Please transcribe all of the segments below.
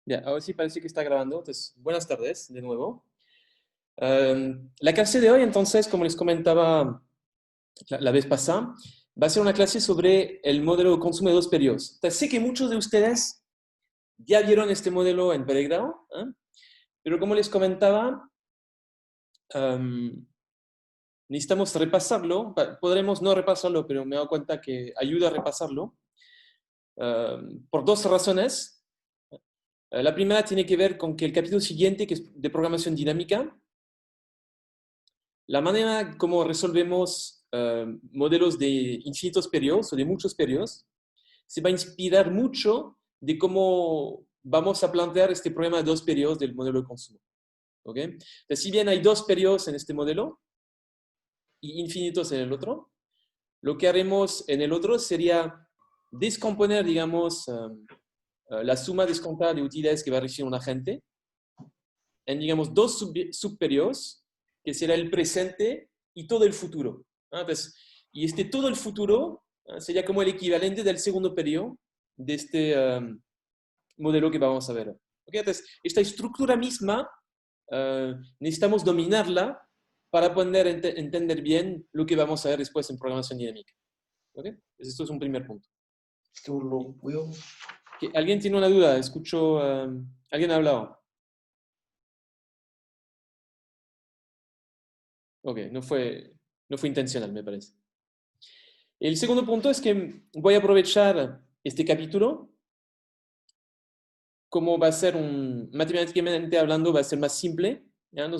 Ya, ahora sí parece que está grabando. Entonces, buenas tardes de nuevo. La clase de hoy, entonces, como les comentaba la vez pasada, va a ser una clase sobre el modelo de consumo de dos periodos. Entonces, sé que muchos de ustedes ya vieron este modelo en pregrado, ¿eh? Pero como les comentaba, necesitamos repasarlo. Podremos no repasarlo, pero me he dado cuenta que ayuda a repasarlo por dos razones. La primera tiene que ver con que el capítulo siguiente, que es de programación dinámica, la manera como resolvemos modelos de infinitos periodos o de muchos periodos se va a inspirar mucho de cómo vamos a plantear este problema de dos periodos del modelo de consumo. ¿Ok? Entonces, si bien hay dos periodos en este modelo y infinitos en el otro, lo que haremos en el otro sería descomponer, digamos, la suma descontada de utilidades que va a recibir un agente en, digamos, dos subperiodos, que será el presente y todo el futuro. Entonces, y este todo el futuro sería como el equivalente del segundo periodo de este modelo que vamos a ver. ¿Okay? Entonces, esta estructura misma necesitamos dominarla para poder entender bien lo que vamos a ver después en programación dinámica. ¿Okay? Entonces, esto es un primer punto. ¿Alguien tiene una duda? Escucho, ¿alguien ha hablado? Ok, no fue intencional, me parece. El segundo punto es que voy a aprovechar este capítulo, como va a ser matemáticamente hablando, va a ser más simple, ¿ya?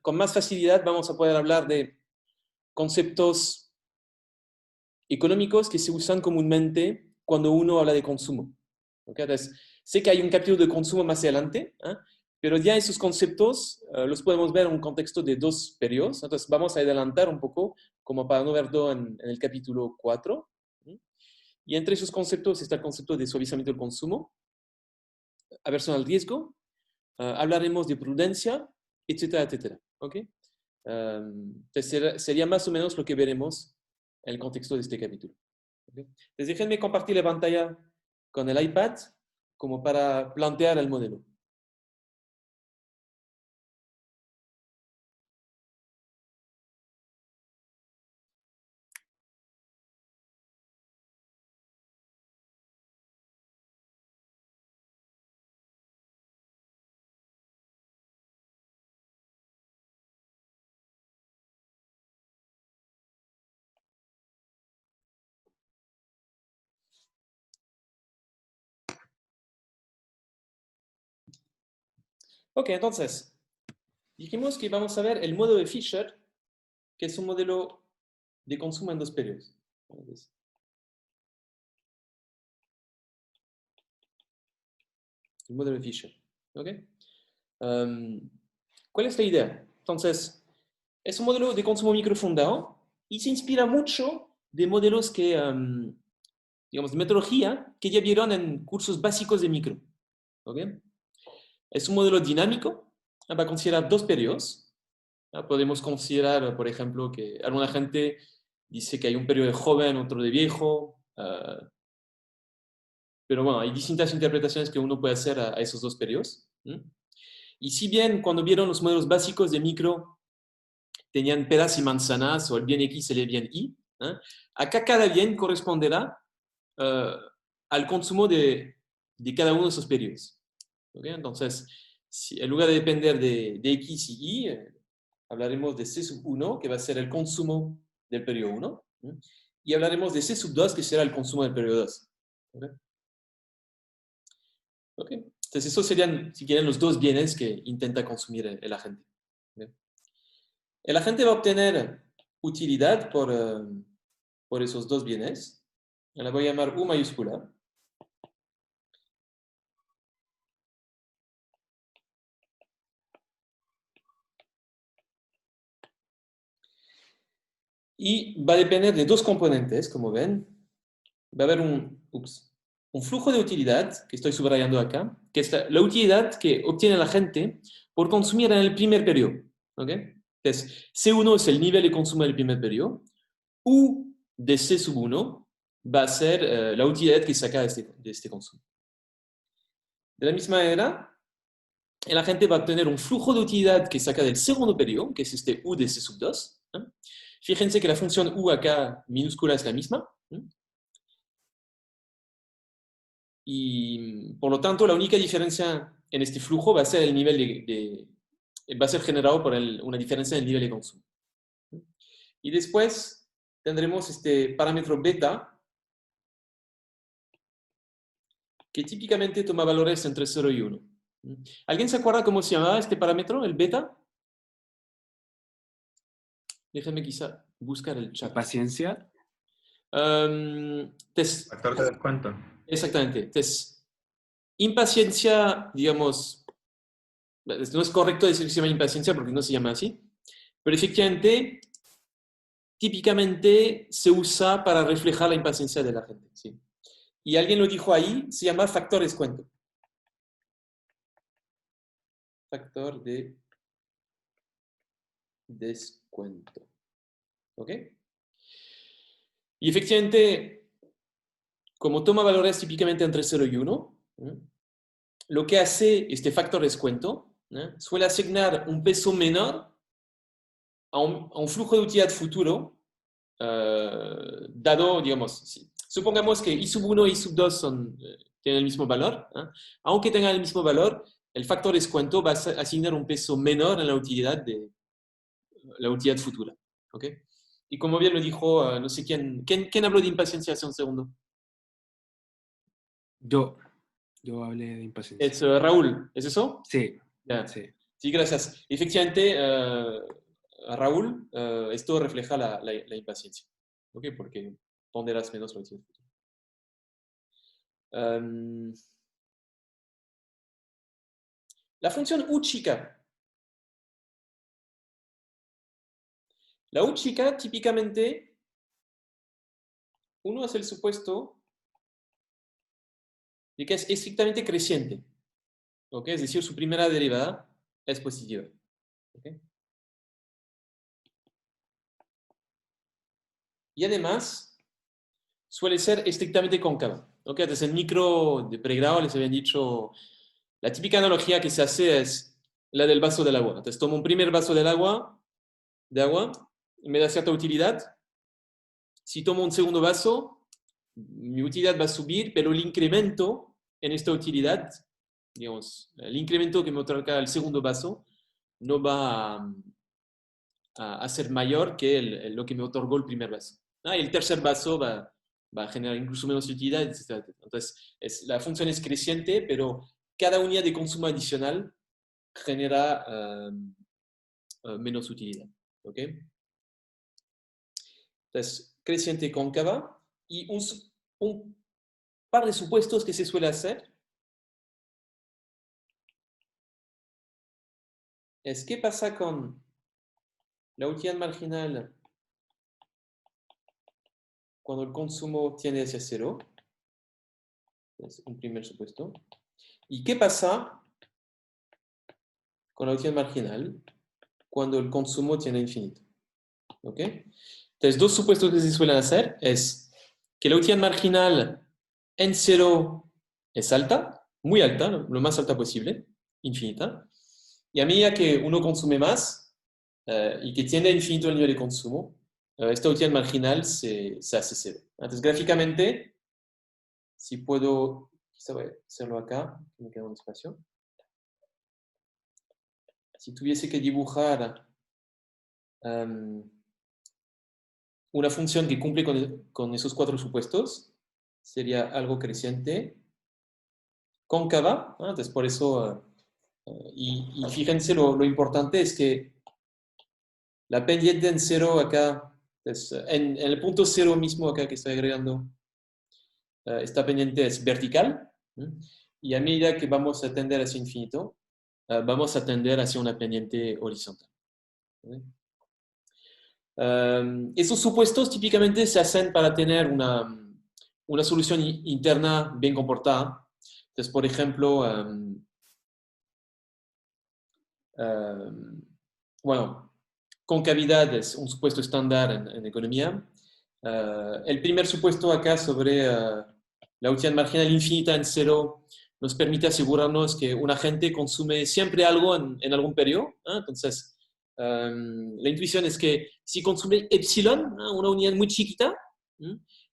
Con más facilidad vamos a poder hablar de conceptos económicos que se usan comúnmente cuando uno habla de consumo. ¿Okay? Entonces, sé que hay un capítulo de consumo más adelante, ¿eh? Pero ya esos conceptos los podemos ver en un contexto de dos periodos. Entonces, vamos a adelantar un poco, como para no ver todo en el capítulo 4. Y entre esos conceptos está el concepto de suavizamiento del consumo, aversión al riesgo, hablaremos de prudencia, etcétera, etcétera. ¿Okay? Entonces, sería más o menos lo que veremos en el contexto de este capítulo. ¿Okay? Entonces, déjenme compartir la pantalla con el iPad como para plantear el modelo. Ok, entonces, dijimos que vamos a ver el modelo de Fisher, que es un modelo de consumo en dos periodos. Entonces, el modelo de Fisher. ¿Ok? ¿Cuál es la idea? Entonces, es un modelo de consumo microfundado y se inspira mucho de modelos que, digamos, de metodología que ya vieron en cursos básicos de micro. ¿Ok? Es un modelo dinámico, va a considerar dos periodos. Podemos considerar, por ejemplo, que alguna gente dice que hay un periodo de joven, otro de viejo, pero bueno, hay distintas interpretaciones que uno puede hacer a esos dos periodos. Y si bien cuando vieron los modelos básicos de micro tenían peras y manzanas, o el bien X y el bien Y, acá cada bien corresponderá uh, al consumo de cada uno de esos periodos. ¿Okay? Entonces, si, en lugar de depender de X y Y, hablaremos de C sub 1, que va a ser el consumo del periodo 1, y hablaremos de C sub 2, que será el consumo del periodo 2. ¿Okay? ¿Okay? Entonces, esos serían, si quieren, los dos bienes que intenta consumir el agente. ¿Okay? El agente va a obtener utilidad por esos dos bienes. La voy a llamar U mayúscula. Y va a depender de dos componentes, como ven. Va a haber un flujo de utilidad, que estoy subrayando acá, que es la utilidad que obtiene la gente por consumir en el primer periodo. ¿Okay? Entonces, C1 es el nivel de consumo del primer periodo. U de C sub 1 va a ser la utilidad que saca de este consumo. De la misma manera, la gente va a tener un flujo de utilidad que saca del segundo periodo, que es este U de C sub 2. Fíjense que la función U acá minúscula es la misma. Y por lo tanto, la única diferencia en este flujo va a ser el nivel va a ser generado por una diferencia en el nivel de consumo. Y después tendremos este parámetro beta, que típicamente toma valores entre 0 y 1. ¿Alguien se acuerda cómo se llamaba este parámetro, el beta? Déjenme quizá buscar el chat. ¿Paciencia? Factor de descuento. Exactamente. Entonces, impaciencia, digamos, no es correcto decir que se llama impaciencia porque no se llama así, pero efectivamente, típicamente se usa para reflejar la impaciencia de la gente. ¿Sí? Y alguien lo dijo ahí, se llama factor descuento. Factor de descuento. ¿Ok? Y efectivamente, como toma valores típicamente entre 0 y 1, lo que hace este factor descuento suele asignar un peso menor a un flujo de utilidad futuro, dado, digamos, supongamos que I sub 1 y I sub 2 tienen el mismo valor. Aunque tengan el mismo valor, el factor descuento va a asignar un peso menor en la utilidad futura. ¿Ok? Y como bien lo dijo, no sé ¿quién habló de impaciencia hace un segundo? Yo hablé de impaciencia. Es Raúl, ¿es eso? Sí, Ya. sí. Sí, gracias. Efectivamente, Raúl, esto refleja la impaciencia, ¿ok? Porque ponderas menos la utilidad futura. La función U chica. La U chica, típicamente, uno hace el supuesto de que es estrictamente creciente, ¿ok? Es decir, su primera derivada es positiva, ¿ok? Y además, suele ser estrictamente cóncava, ¿ok? Desde el micro de pregrado les habían dicho, la típica analogía que se hace es la del vaso del agua. Entonces tomo un primer vaso de agua, y me da cierta utilidad. Si tomo un segundo vaso, mi utilidad va a subir, pero el incremento en esta utilidad, digamos, el incremento que me otorga el segundo vaso, no va a ser mayor que lo que me otorgó el primer vaso. Y el tercer vaso va a generar incluso menos utilidad, etc. Entonces, la función es creciente, pero cada unidad de consumo adicional genera menos utilidad. ¿Ok? Entonces, creciente cóncava. Y un par de supuestos que se suele hacer es qué pasa con la utilidad marginal cuando el consumo tiende hacia cero. Es un primer supuesto. ¿Y qué pasa con la utilidad marginal cuando el consumo tiende a infinito? ¿Ok? Entonces, dos supuestos que se suelen hacer es que la utilidad marginal en cero es alta, muy alta, lo más alta posible, infinita. Y a medida que uno consume más y que tiende a infinito el nivel de consumo, esta utilidad marginal se hace cero. Entonces, gráficamente, si puedo, quizá voy a hacerlo acá, que me queda un espacio. Si tuviese que dibujar una función que cumple con esos cuatro supuestos, sería algo creciente, cóncava, ¿no? Entonces por eso, y fíjense lo importante es que la pendiente en cero acá, entonces, en el punto cero mismo acá que estoy agregando, esta pendiente es vertical, ¿no? Y a medida que vamos a tender hacia infinito, vamos a tender hacia una pendiente horizontal. ¿No? Esos supuestos típicamente se hacen para tener una solución interna bien comportada. Entonces, por ejemplo, bueno, concavidad es un supuesto estándar en economía. El primer supuesto acá sobre la utilidad marginal infinita en cero nos permite asegurarnos que un agente consume siempre algo en algún periodo. Entonces, la intuición es que si consume epsilon, una unidad muy chiquita,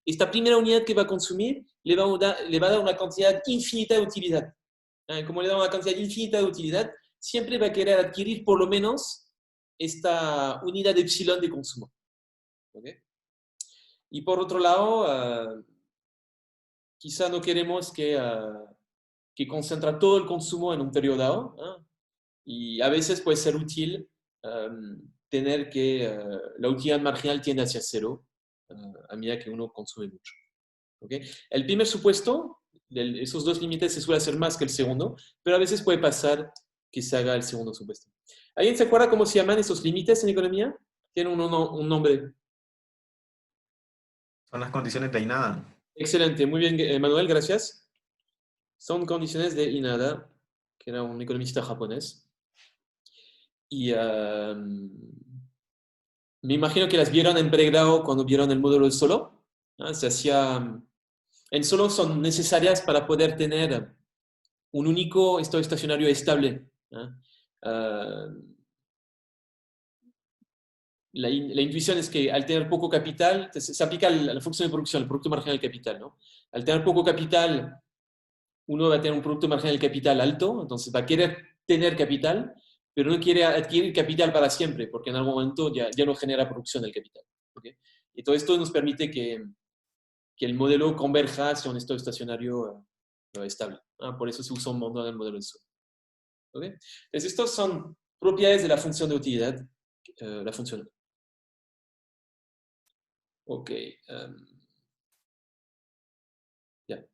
esta primera unidad que va a consumir le va a dar una cantidad infinita de utilidad. Como le da una cantidad infinita de utilidad, siempre va a querer adquirir por lo menos esta unidad de epsilon de consumo. ¿Okay? Y por otro lado, quizá no queremos que concentre todo el consumo en un periodo dado, y a veces puede ser útil tener que la utilidad marginal tiende hacia cero a medida que uno consume mucho. ¿Okay? El primer supuesto, esos dos límites se suele hacer más que el segundo, pero a veces puede pasar que se haga el segundo supuesto. ¿Alguien se acuerda cómo se llaman esos límites en economía? Tienen un nombre. Son las condiciones de Ainada. Excelente, muy bien, Manuel, gracias. Son condiciones de Inada, que era un economista japonés. Y me imagino que las vieron en pregrado cuando vieron el modelo del solo. Se hacía, en solo son necesarias para poder tener un único estado estacionario estable. La intuición es que al tener poco capital, se aplica a la función de producción, el producto marginal del capital, ¿no? Al tener poco capital, uno va a tener un producto marginal del capital alto, entonces va a querer tener capital, pero no quiere adquirir capital para siempre, porque en algún momento ya no genera producción del capital. ¿Okay? Y todo esto nos permite que el modelo converja hacia un estado estacionario estable. Por eso se usa un montón el modelo del Sol. ¿Okay? Entonces, estas son propiedades de la función de utilidad, la función. Ok. Ya.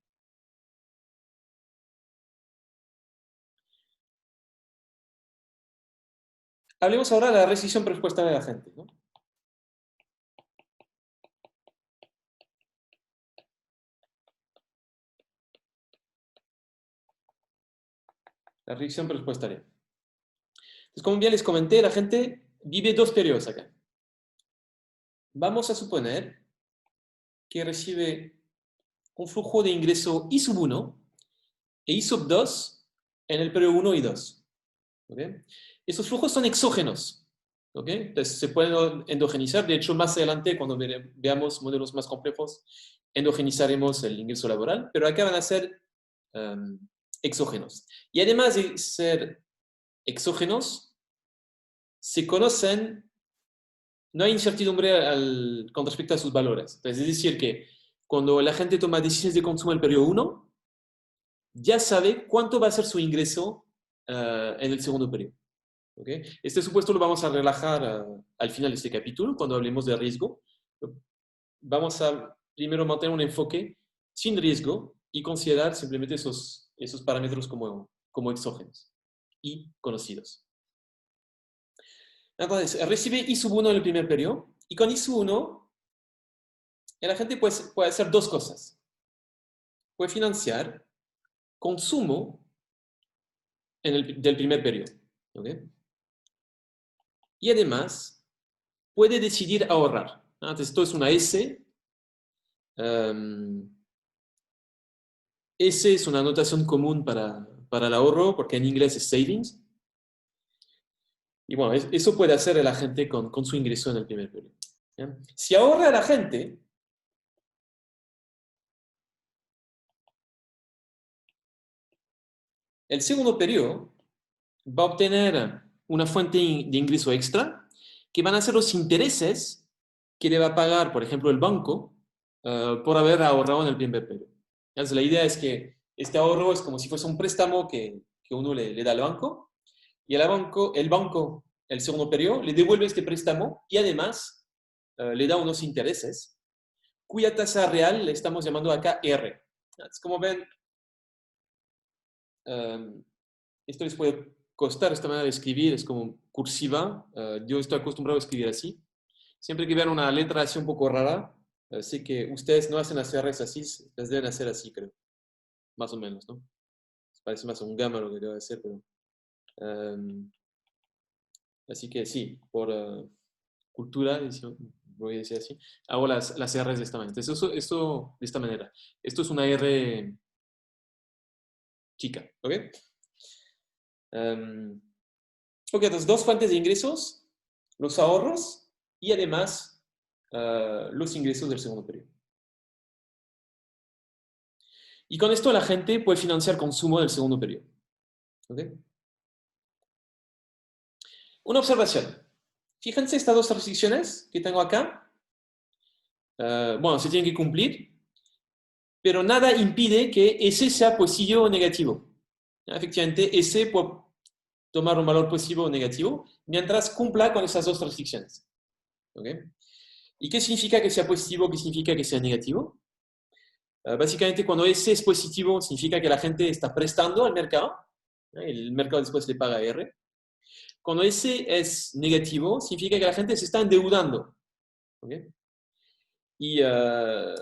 Hablemos ahora de la rescisión presupuestaria de la gente, ¿no? La rescisión presupuestaria. Entonces, como bien les comenté, la gente vive dos periodos acá. Vamos a suponer que recibe un flujo de ingreso I sub 1 e I sub 2 en el periodo 1 y 2. ¿Okay? Esos flujos son exógenos. ¿Okay? Entonces se pueden endogenizar. De hecho, más adelante, cuando veamos modelos más complejos, endogenizaremos el ingreso laboral, pero acá van a ser exógenos. Y además de ser exógenos, se conocen, no hay incertidumbre con respecto a sus valores. Entonces, es decir, que cuando la gente toma decisiones de consumo en el periodo 1, ya sabe cuánto va a ser su ingreso en el segundo periodo. ¿Okay? Este supuesto lo vamos a relajar al final de este capítulo, cuando hablemos de riesgo. Vamos a primero mantener un enfoque sin riesgo y considerar simplemente esos parámetros como exógenos y conocidos. Entonces, recibe I sub 1 en el primer periodo, y con I sub 1, el agente puede hacer dos cosas. Puede financiar consumo del primer periodo. ¿Okay? Y además, puede decidir ahorrar. Entonces, esto es una S. S es una notación común para el ahorro, porque en inglés es savings. Y bueno, eso puede hacer el agente con su ingreso en el primer periodo. ¿Ya? Si ahorra el agente, el segundo periodo va a obtener una fuente de ingreso extra, que van a ser los intereses que le va a pagar, por ejemplo, el banco por haber ahorrado en el primer periodo. Entonces, la idea es que este ahorro es como si fuese un préstamo que uno le da al banco, y el banco, el segundo periodo, le devuelve este préstamo y además le da unos intereses, cuya tasa real le estamos llamando acá R. Entonces, como ven, esto les puede costar esta manera de escribir, es como cursiva. Yo estoy acostumbrado a escribir así. Siempre que vean una letra así un poco rara, sé que ustedes no hacen las R's así, las deben hacer así, creo. Más o menos, ¿no? Parece más un gamma lo que acabo de hacer, pero... así que sí, por cultura, voy a decir así, hago las R's de esta manera. Entonces, esto de esta manera. Esto es una R chica. ¿Ok? Ok, entonces dos fuentes de ingresos, los ahorros y además los ingresos del segundo periodo. Y con esto la gente puede financiar consumo del segundo periodo. ¿Ok? Una observación. Fíjense estas dos restricciones que tengo acá. Bueno, se tienen que cumplir, pero nada impide que ese sea positivo o negativo. Efectivamente, ese puede tomar un valor positivo o negativo mientras cumpla con esas dos restricciones. ¿Ok? ¿Y qué significa que sea positivo? ¿Qué significa que sea negativo? Básicamente, cuando ese es positivo, significa que la gente está prestando al mercado. El mercado después le paga R. Cuando ese es negativo, significa que la gente se está endeudando. ¿Ok? Y al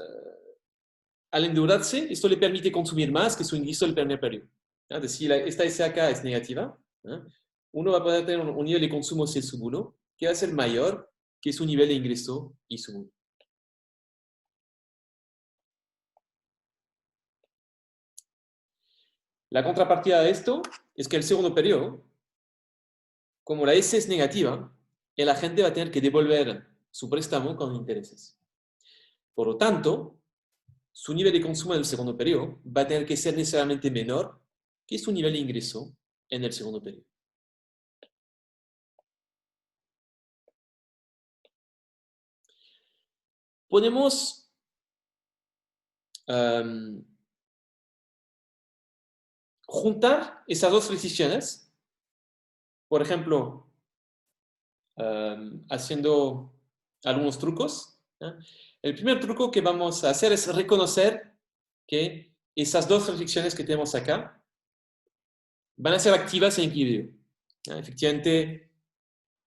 endeudarse, esto le permite consumir más que su ingreso del primer periodo. Entonces, si esta S acá es negativa, uno va a poder tener un nivel de consumo C sub 1 que va a ser mayor que su nivel de ingreso I sub 1. La contrapartida de esto es que el segundo periodo, como la S es negativa, el agente va a tener que devolver su préstamo con intereses. Por lo tanto, su nivel de consumo en el segundo periodo va a tener que ser necesariamente menor que su nivel de ingreso en el segundo periodo. Podemos juntar esas dos restricciones, por ejemplo, haciendo algunos trucos. El primer truco que vamos a hacer es reconocer que esas dos restricciones que tenemos acá van a ser activas en equilibrio. Efectivamente,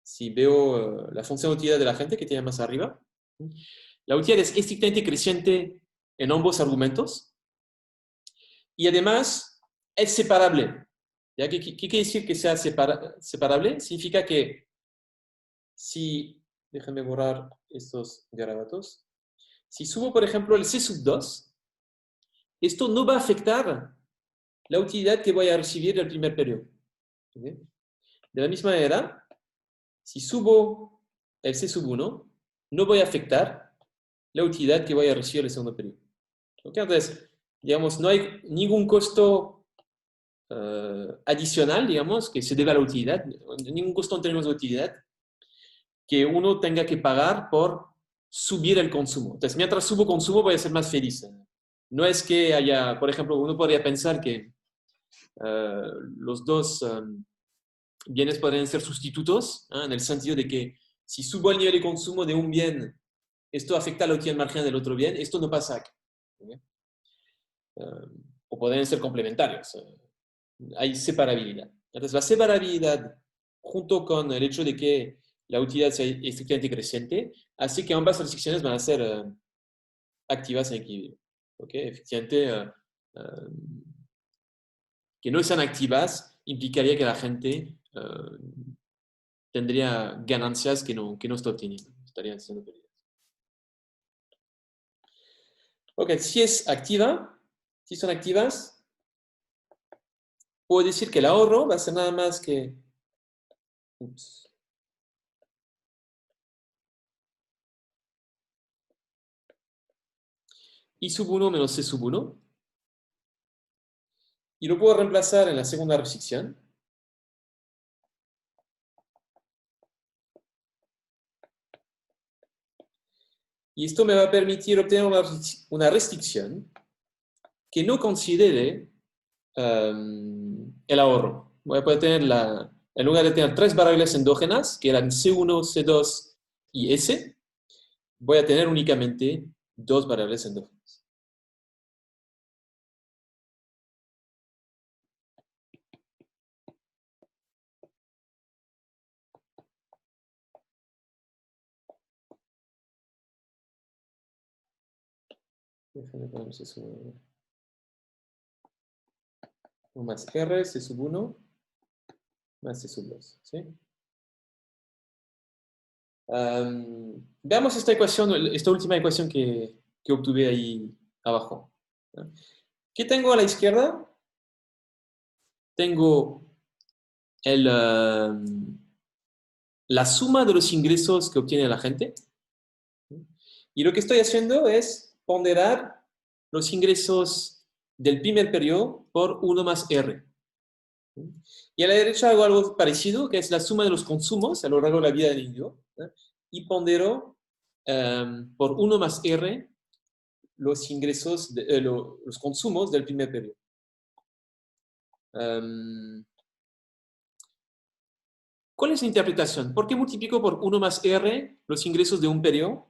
si veo la función de utilidad de la gente que tiene más arriba, la utilidad es estrictamente creciente en ambos argumentos y además es separable. ¿Ya? ¿Qué quiere decir que sea separable? Significa que si, déjame borrar estos garabatos, si subo, por ejemplo, el C sub 2, esto no va a afectar la utilidad que voy a recibir del primer periodo. ¿Okay? De la misma manera, si subo el C sub 1, no voy a afectar la utilidad que voy a recibir del segundo periodo. ¿Okay? Entonces, digamos, no hay ningún costo adicional, digamos, que se deba a la utilidad, ningún costo en términos de utilidad que uno tenga que pagar por subir el consumo. Entonces, mientras subo consumo, voy a ser más feliz. No es que haya, por ejemplo, uno podría pensar que los dos bienes podrían ser sustitutos, en el sentido de que si subo el nivel de consumo de un bien, esto afecta la utilidad marginal del otro bien. Esto no pasa aquí. ¿Okay? O pueden ser complementarios. Hay separabilidad. Entonces, la separabilidad, junto con el hecho de que la utilidad sea estrictamente creciente, hace que ambas restricciones van a ser activas en equilibrio. ¿Okay? Efectivamente, que no sean activas implicaría que la gente tendría ganancias que no está obteniendo, estarían siendo perdidas. Ok, si es activa, si son activas, puedo decir que el ahorro va a ser nada más que... Ups. I sub 1 menos C sub 1. Y lo puedo reemplazar en la segunda restricción. Y esto me va a permitir obtener una restricción que no considere el ahorro. Voy a poder tener en lugar de tener tres variables endógenas, que eran C1, C2 y S, voy a tener únicamente dos variables endógenas. Déjame poner C sub 1 más R, C sub 1 más C sub 2. ¿Sí? Veamos esta ecuación, esta última ecuación que obtuve ahí abajo. ¿Qué tengo a la izquierda? tengo la suma de los ingresos que obtiene la gente. Y lo que estoy haciendo es ponderar los ingresos del primer periodo por 1 más R. Y a la derecha hago algo parecido, que es la suma de los consumos a lo largo de la vida del individuo. Y pondero por 1 más R los ingresos, los consumos del primer periodo. ¿Cuál es la interpretación? ¿Por qué multiplico por 1 más R los ingresos de un periodo?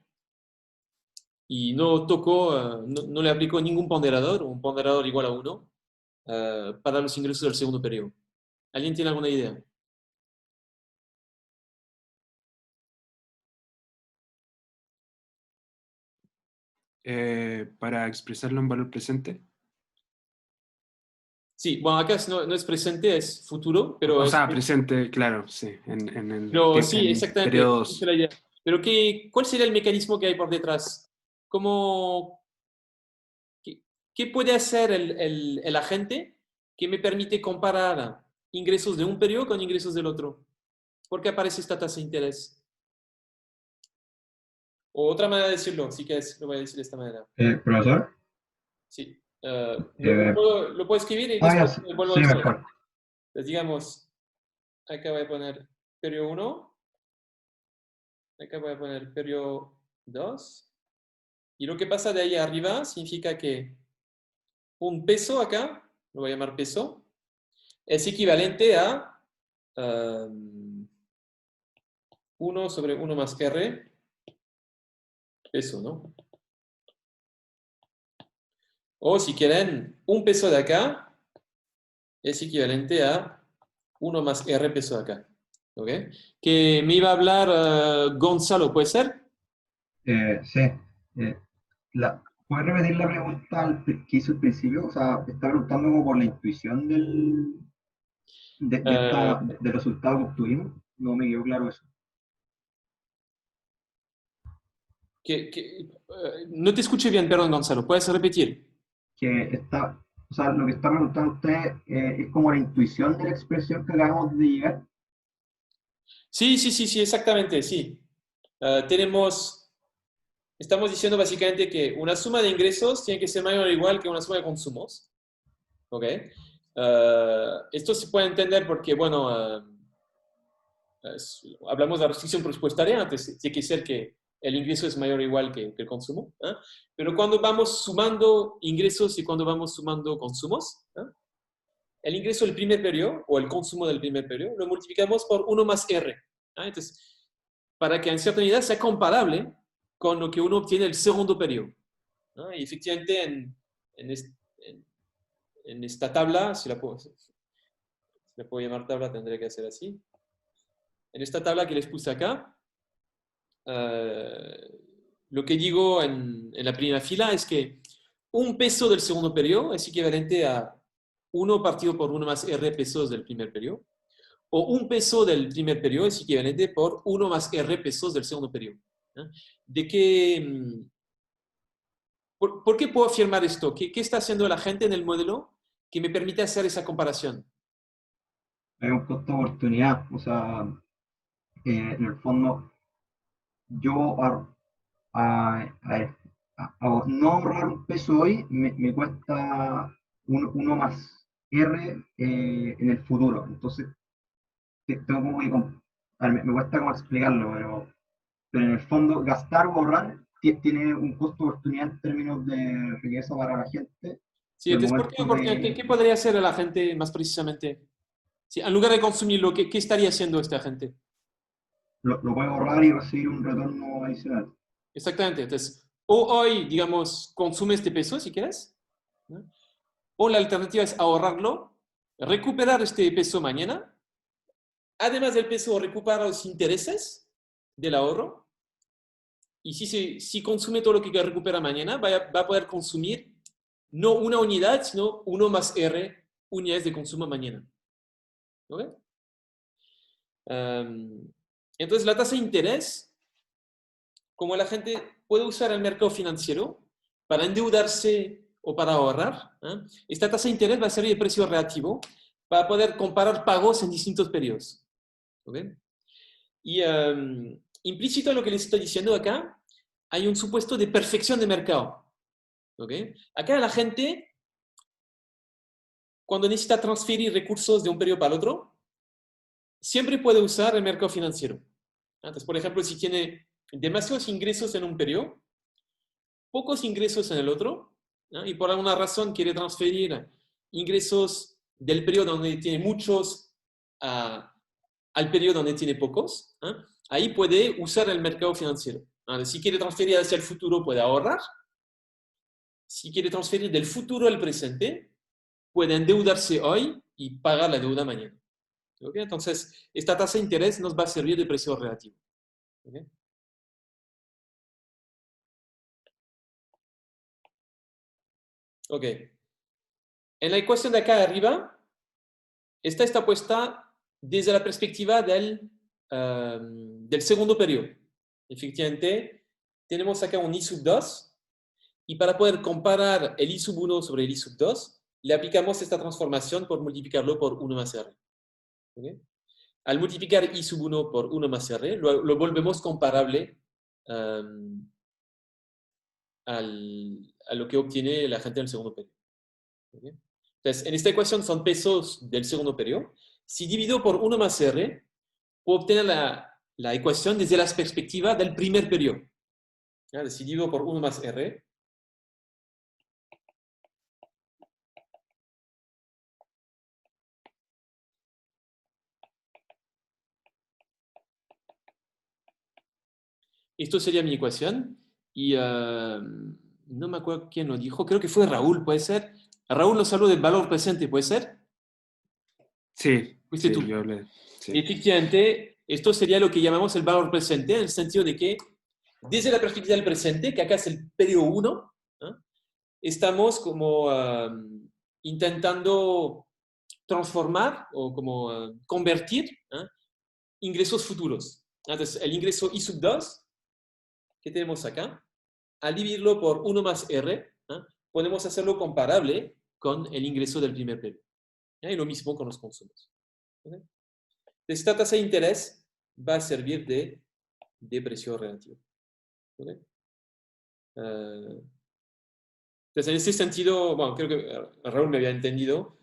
Y no toco, no le aplico ningún ponderador, un ponderador igual a 1, para los ingresos del segundo periodo. ¿Alguien tiene alguna idea? Para expresarlo en valor presente. Sí, bueno, acá no es presente, es futuro, pero O sea, presente, claro, sí, sí, en exactamente, esa es periodos. la idea. Pero ¿cuál sería el mecanismo que hay por detrás? ¿Qué puede hacer el agente que me permite comparar ingresos de un periodo con ingresos del otro? ¿Por qué aparece esta tasa de interés? O otra manera de decirlo, sí que lo voy a decir de esta manera. Profesor. Sí. Eh, Lo puedo escribir y ya, después sí, vuelvo a sí, decir. mejor. Les digamos, acá voy a poner periodo 1, acá voy a poner periodo 2. Y lo que pasa de ahí arriba significa que un peso acá, lo voy a llamar peso, es equivalente a 1 sobre 1 más R, peso, ¿no? O si quieren, un peso de acá es equivalente a 1 más R peso de acá. ¿Ok? Que me iba a hablar Gonzalo, ¿puede ser? Sí. eh, ¿Puedes repetir la pregunta que hizo al principio? O sea, está preguntando como por la intuición Eh, del resultado que obtuvimos. No me quedó claro eso. no te escuché bien, perdón, Gonzalo. ¿Puedes repetir? O sea, lo que está preguntando usted es como la intuición de la expresión que acabamos de llegar. Sí, exactamente, sí. Estamos diciendo básicamente que una suma de ingresos tiene que ser mayor o igual que una suma de consumos. ¿Ok? Esto se puede entender porque, bueno, hablamos de la restricción presupuestaria, antes tiene que ser que el ingreso es mayor o igual que el consumo. Pero cuando vamos sumando ingresos y cuando vamos sumando consumos, el ingreso del primer periodo o el consumo del primer periodo lo multiplicamos por 1 más R. Entonces, para que en cierta medida sea comparable con lo que uno obtiene del segundo periodo. Y efectivamente en esta tabla, si la puedo llamar tabla, tendré que hacer así. En esta tabla que les puse acá, lo que digo en la primera fila es que un peso del segundo periodo es equivalente a 1 partido por 1 más R pesos del primer periodo. O un peso del primer periodo es equivalente por 1 más R pesos del segundo periodo. ¿De qué, por qué puedo afirmar esto? ¿Qué está haciendo la gente en el modelo que me permite hacer esa comparación? Hay un costo de oportunidad. O sea, en el fondo, yo no ahorrar un peso hoy me cuesta uno más R en el futuro. Entonces, tengo como a ver, me cuesta como explicarlo, pero en el fondo, gastar o ahorrar tiene un costo de oportunidad en términos de riqueza para la gente. Sí, Y al entonces, ¿por qué momento oportunidad? ¿Qué podría hacer la gente más precisamente? Sí, en lugar de consumirlo, ¿qué estaría haciendo esta gente? lo puede ahorrar y recibir un retorno adicional. Exactamente. Entonces, o hoy, digamos, consume este peso si quieres, ¿no? O la alternativa es ahorrarlo, recuperar este peso mañana. Además del peso, recuperar los intereses del ahorro. Y si consume todo lo que recupera mañana, va a poder consumir no una unidad, sino 1 más R unidades de consumo mañana. ¿Ok? Entonces, la tasa de interés, como la gente puede usar el mercado financiero para endeudarse o para ahorrar, esta tasa de interés va a ser de precio relativo para poder comparar pagos en distintos periodos. ¿Ok? Y implícito en lo que les estoy diciendo acá, hay un supuesto de perfección de mercado. ¿Ok? Acá la gente, cuando necesita transferir recursos de un periodo para el otro, siempre puede usar el mercado financiero. Entonces, por ejemplo, si tiene demasiados ingresos en un periodo, pocos ingresos en el otro, ¿no? Y por alguna razón quiere transferir ingresos del periodo donde tiene muchos al periodo donde tiene pocos, ¿no? Ahí puede usar el mercado financiero. ¿No? Si quiere transferir hacia el futuro, puede ahorrar. Si quiere transferir del futuro al presente, puede endeudarse hoy y pagar la deuda mañana. ¿Okay? Entonces, esta tasa de interés nos va a servir de precio relativo. ¿Okay? Ok. En la ecuación de acá arriba, esta está puesta desde la perspectiva del segundo periodo. Efectivamente, tenemos acá un I sub 2 y para poder comparar el I sub 1 sobre el I sub 2, le aplicamos esta transformación por multiplicarlo por 1 más R. ¿Okay? Al multiplicar I sub 1 por 1 más R, lo volvemos comparable a lo que obtiene la gente en el segundo periodo. ¿Okay? Entonces, en esta ecuación son pesos del segundo periodo. Si divido por 1 más R, puedo obtener la ecuación desde la perspectiva del primer periodo. ¿Ya? Si divido por 1 más R, esto sería mi ecuación. Y no me acuerdo quién lo dijo, creo que fue Raúl, ¿puede ser? Raúl nos habló del valor presente, ¿puede ser? Sí, Fuiste sí, tú. yo le... Sí. Efectivamente, esto sería lo que llamamos el valor presente, en el sentido de que desde la perspectiva del presente, que acá es el periodo 1, ¿no? Estamos como intentando transformar o como convertir ingresos futuros. Entonces, el ingreso I sub 2, que tenemos acá, al dividirlo por 1 más R, podemos hacerlo comparable con el ingreso del primer periodo. Y lo mismo con los consumos. ¿Okay? Esta tasa de interés va a servir de precio relativo. ¿Okay? Entonces, en ese sentido, bueno, creo que Raúl me había entendido.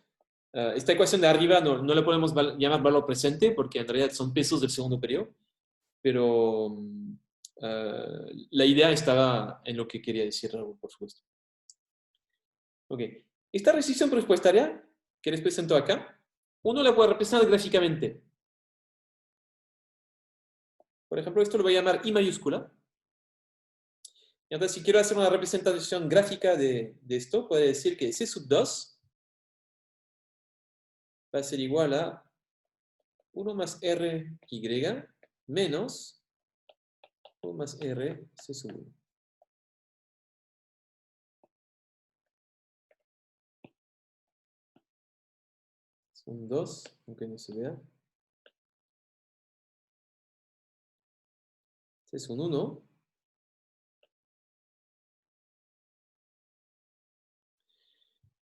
Esta ecuación de arriba no la podemos llamar valor presente porque en realidad son pesos del segundo periodo, pero la idea estaba en lo que quería decir Raúl, por supuesto. Ok. Esta restricción presupuestaria que les presento acá, uno la puede representar gráficamente. Por ejemplo, esto lo voy a llamar I mayúscula. Y entonces, si quiero hacer una representación gráfica de esto, puedo decir que C sub 2 va a ser igual a 1 más R y menos 1 más R C sub 1. Son 2, aunque no se vea. C es un 1.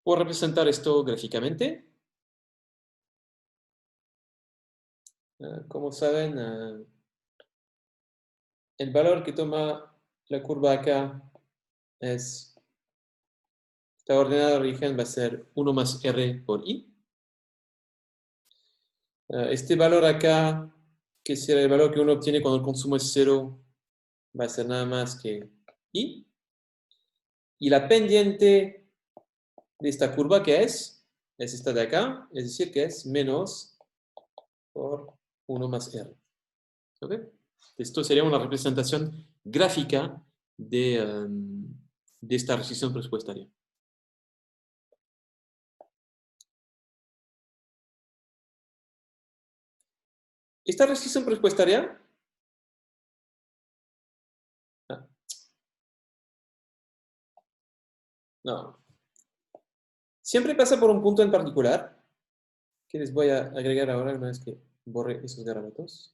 Puedo representar esto gráficamente. Como saben, el valor que toma la curva acá está ordenada de origen, va a ser 1 más R por I. Este valor acá, que será el valor que uno obtiene cuando el consumo es 0, va a ser nada más que I. Y la pendiente de esta curva, que es esta de acá, es decir, que es menos por 1 más R. ¿Okay? Esto sería una representación gráfica de esta restricción presupuestaria. Esta restricción presupuestaria no, siempre pasa por un punto en particular que les voy a agregar ahora una vez que borre esos garabatos.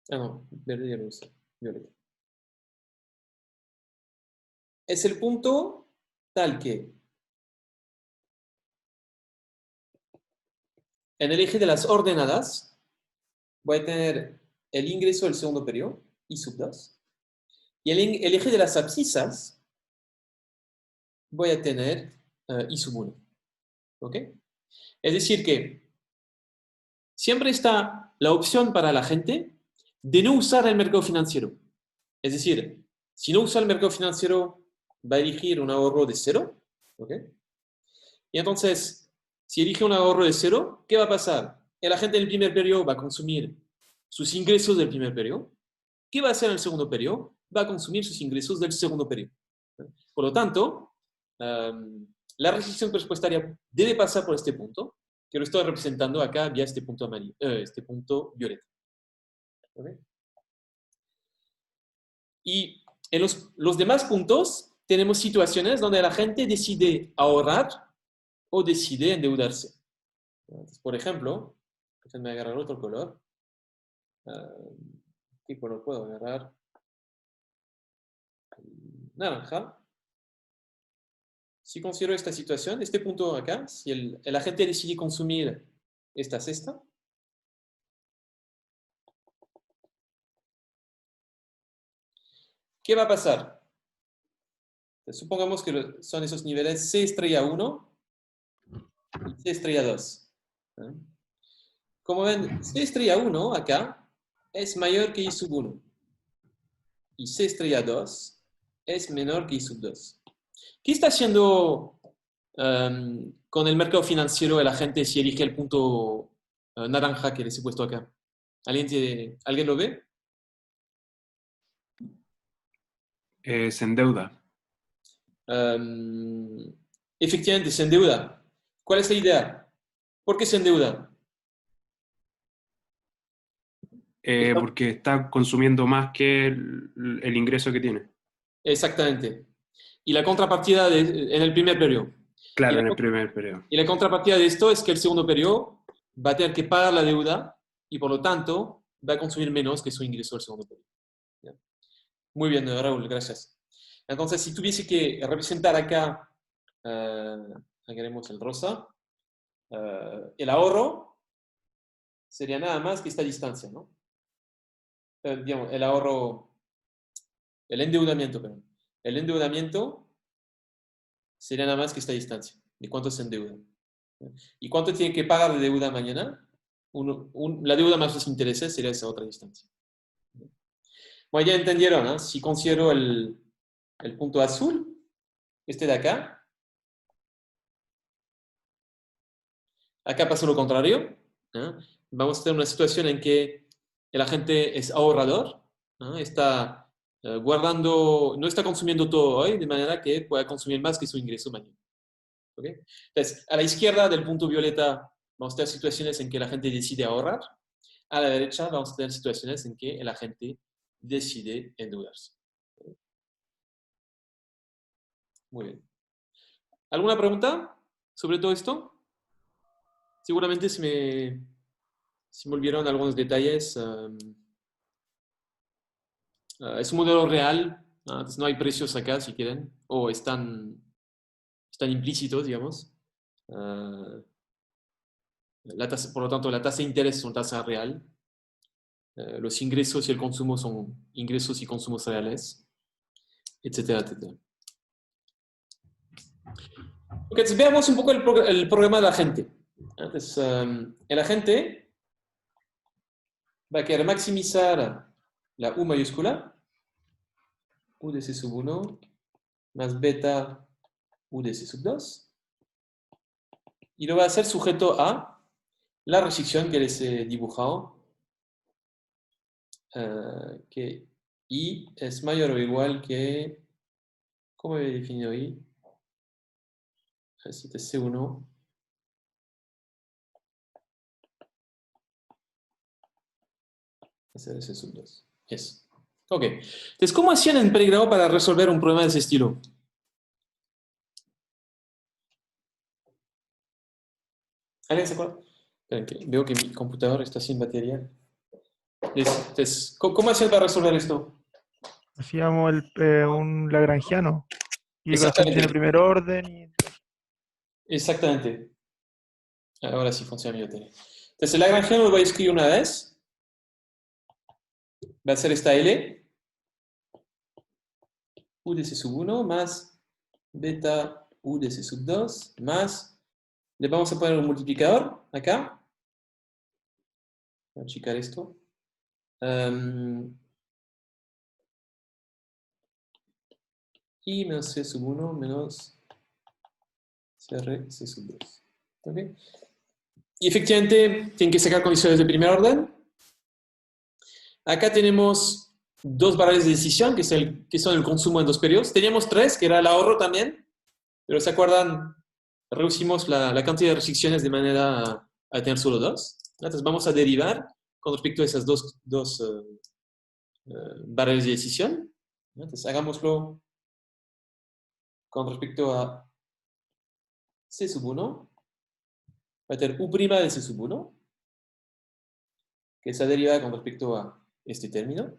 No, verde ya lo usé, violeta. Es el punto tal que en el eje de las ordenadas voy a tener el ingreso del segundo periodo, I sub 2. Y el eje de las abscisas voy a tener I sub 1. ¿Ok? Es decir que siempre está la opción para la gente de no usar el mercado financiero. Es decir, si no usa el mercado financiero, va a elegir un ahorro de 0. ¿Ok? Y entonces, si elige un ahorro de 0, ¿qué va a pasar? El agente del primer periodo va a consumir sus ingresos del primer periodo. ¿Qué va a hacer en el segundo periodo? Va a consumir sus ingresos del segundo periodo. Por lo tanto, la restricción presupuestaria debe pasar por este punto, que lo estoy representando acá vía este punto amarillo, este punto violeta. ¿Okay? Y en los demás puntos tenemos situaciones donde la gente decide ahorrar o decide endeudarse. Entonces, por ejemplo, déjenme agarrar otro color. ¿Qué color puedo agarrar? Naranja. Si considero esta situación, este punto acá, si el agente decide consumir esta cesta, ¿qué va a pasar? Entonces, supongamos que son esos niveles C estrella 1 y C estrella 2. Como ven, C estrella 1 acá es mayor que I sub 1 y C estrella 2 es menor que I sub 2. ¿Qué está haciendo con el mercado financiero el agente si elige el punto naranja que les he puesto acá? ¿Alguien lo ve? Se endeuda. Efectivamente, se endeuda. ¿Cuál es la idea? ¿Por qué se endeuda? Porque está consumiendo más que el ingreso que tiene. Exactamente. Y la contrapartida en el primer periodo. Claro, en el primer periodo. Y la contrapartida de esto es que el segundo periodo va a tener que pagar la deuda y por lo tanto va a consumir menos que su ingreso del segundo periodo. ¿Ya? Muy bien, Raúl, gracias. Entonces, si tuviese que representar acá, haremos el rosa, el ahorro sería nada más que esta distancia, ¿no? Digamos, el ahorro, el endeudamiento, perdón. El endeudamiento sería nada más que esta distancia, de cuánto se endeuda. ¿Y cuánto tiene que pagar de deuda mañana? La deuda más los intereses sería esa otra distancia. Bueno, ya entendieron, ¿no? Si considero el punto azul, este de acá, acá pasa lo contrario, ¿no? Vamos a tener una situación en que el agente es ahorrador, ¿no? Está guardando, no está consumiendo todo hoy, de manera que pueda consumir más que su ingreso mañana. ¿Okay? Entonces, a la izquierda del punto violeta vamos a tener situaciones en que la gente decide ahorrar. A la derecha vamos a tener situaciones en que el agente decide endeudarse. Muy bien. ¿Alguna pregunta sobre todo esto? Seguramente se me olvidaron algunos detalles. Es un modelo real, entonces no hay precios acá si quieren, o están implícitos, digamos. Por lo tanto, la tasa de interés es una tasa real. Los ingresos y el consumo son ingresos y consumos reales, etcétera, etcétera. Okay, entonces veamos un poco el programa de la gente. Entonces, el agente va a querer maximizar la U mayúscula, U de C sub 1, más beta U de C sub 2, y lo va a hacer sujeto a la restricción que les he dibujado, que I es mayor o igual que, ¿cómo he definido I? Este es C1 hacer ese sub 2. Yes. Ok. Entonces, ¿cómo hacían en pregrado para resolver un problema de ese estilo? ¿Alguien se acuerda? Esperen, que veo que mi computador está sin batería. Entonces, ¿cómo hacían para resolver esto? Hacíamos un lagrangiano. Y la gente Exactamente. tiene primer orden. Exactamente. Ahora sí funciona mi tele. Entonces, el lagrangiano lo voy a escribir una vez. Va a ser esta L. U de C sub 1 más beta U de C sub 2 más. Le vamos a poner un multiplicador acá. Voy a achicar esto. Y menos C sub 1 menos CR C sub 2. ¿Okay? Y efectivamente, tienen que sacar condiciones de primer orden. Acá tenemos dos variables de decisión, que son el consumo en dos periodos. Teníamos tres, que era el ahorro también. Pero ¿se acuerdan? Reducimos la cantidad de restricciones de manera a tener solo dos. Entonces vamos a derivar con respecto a esas dos variables de decisión. Entonces hagámoslo con respecto a C sub 1. Va a tener U' de C sub 1, que es la derivada con respecto a este término.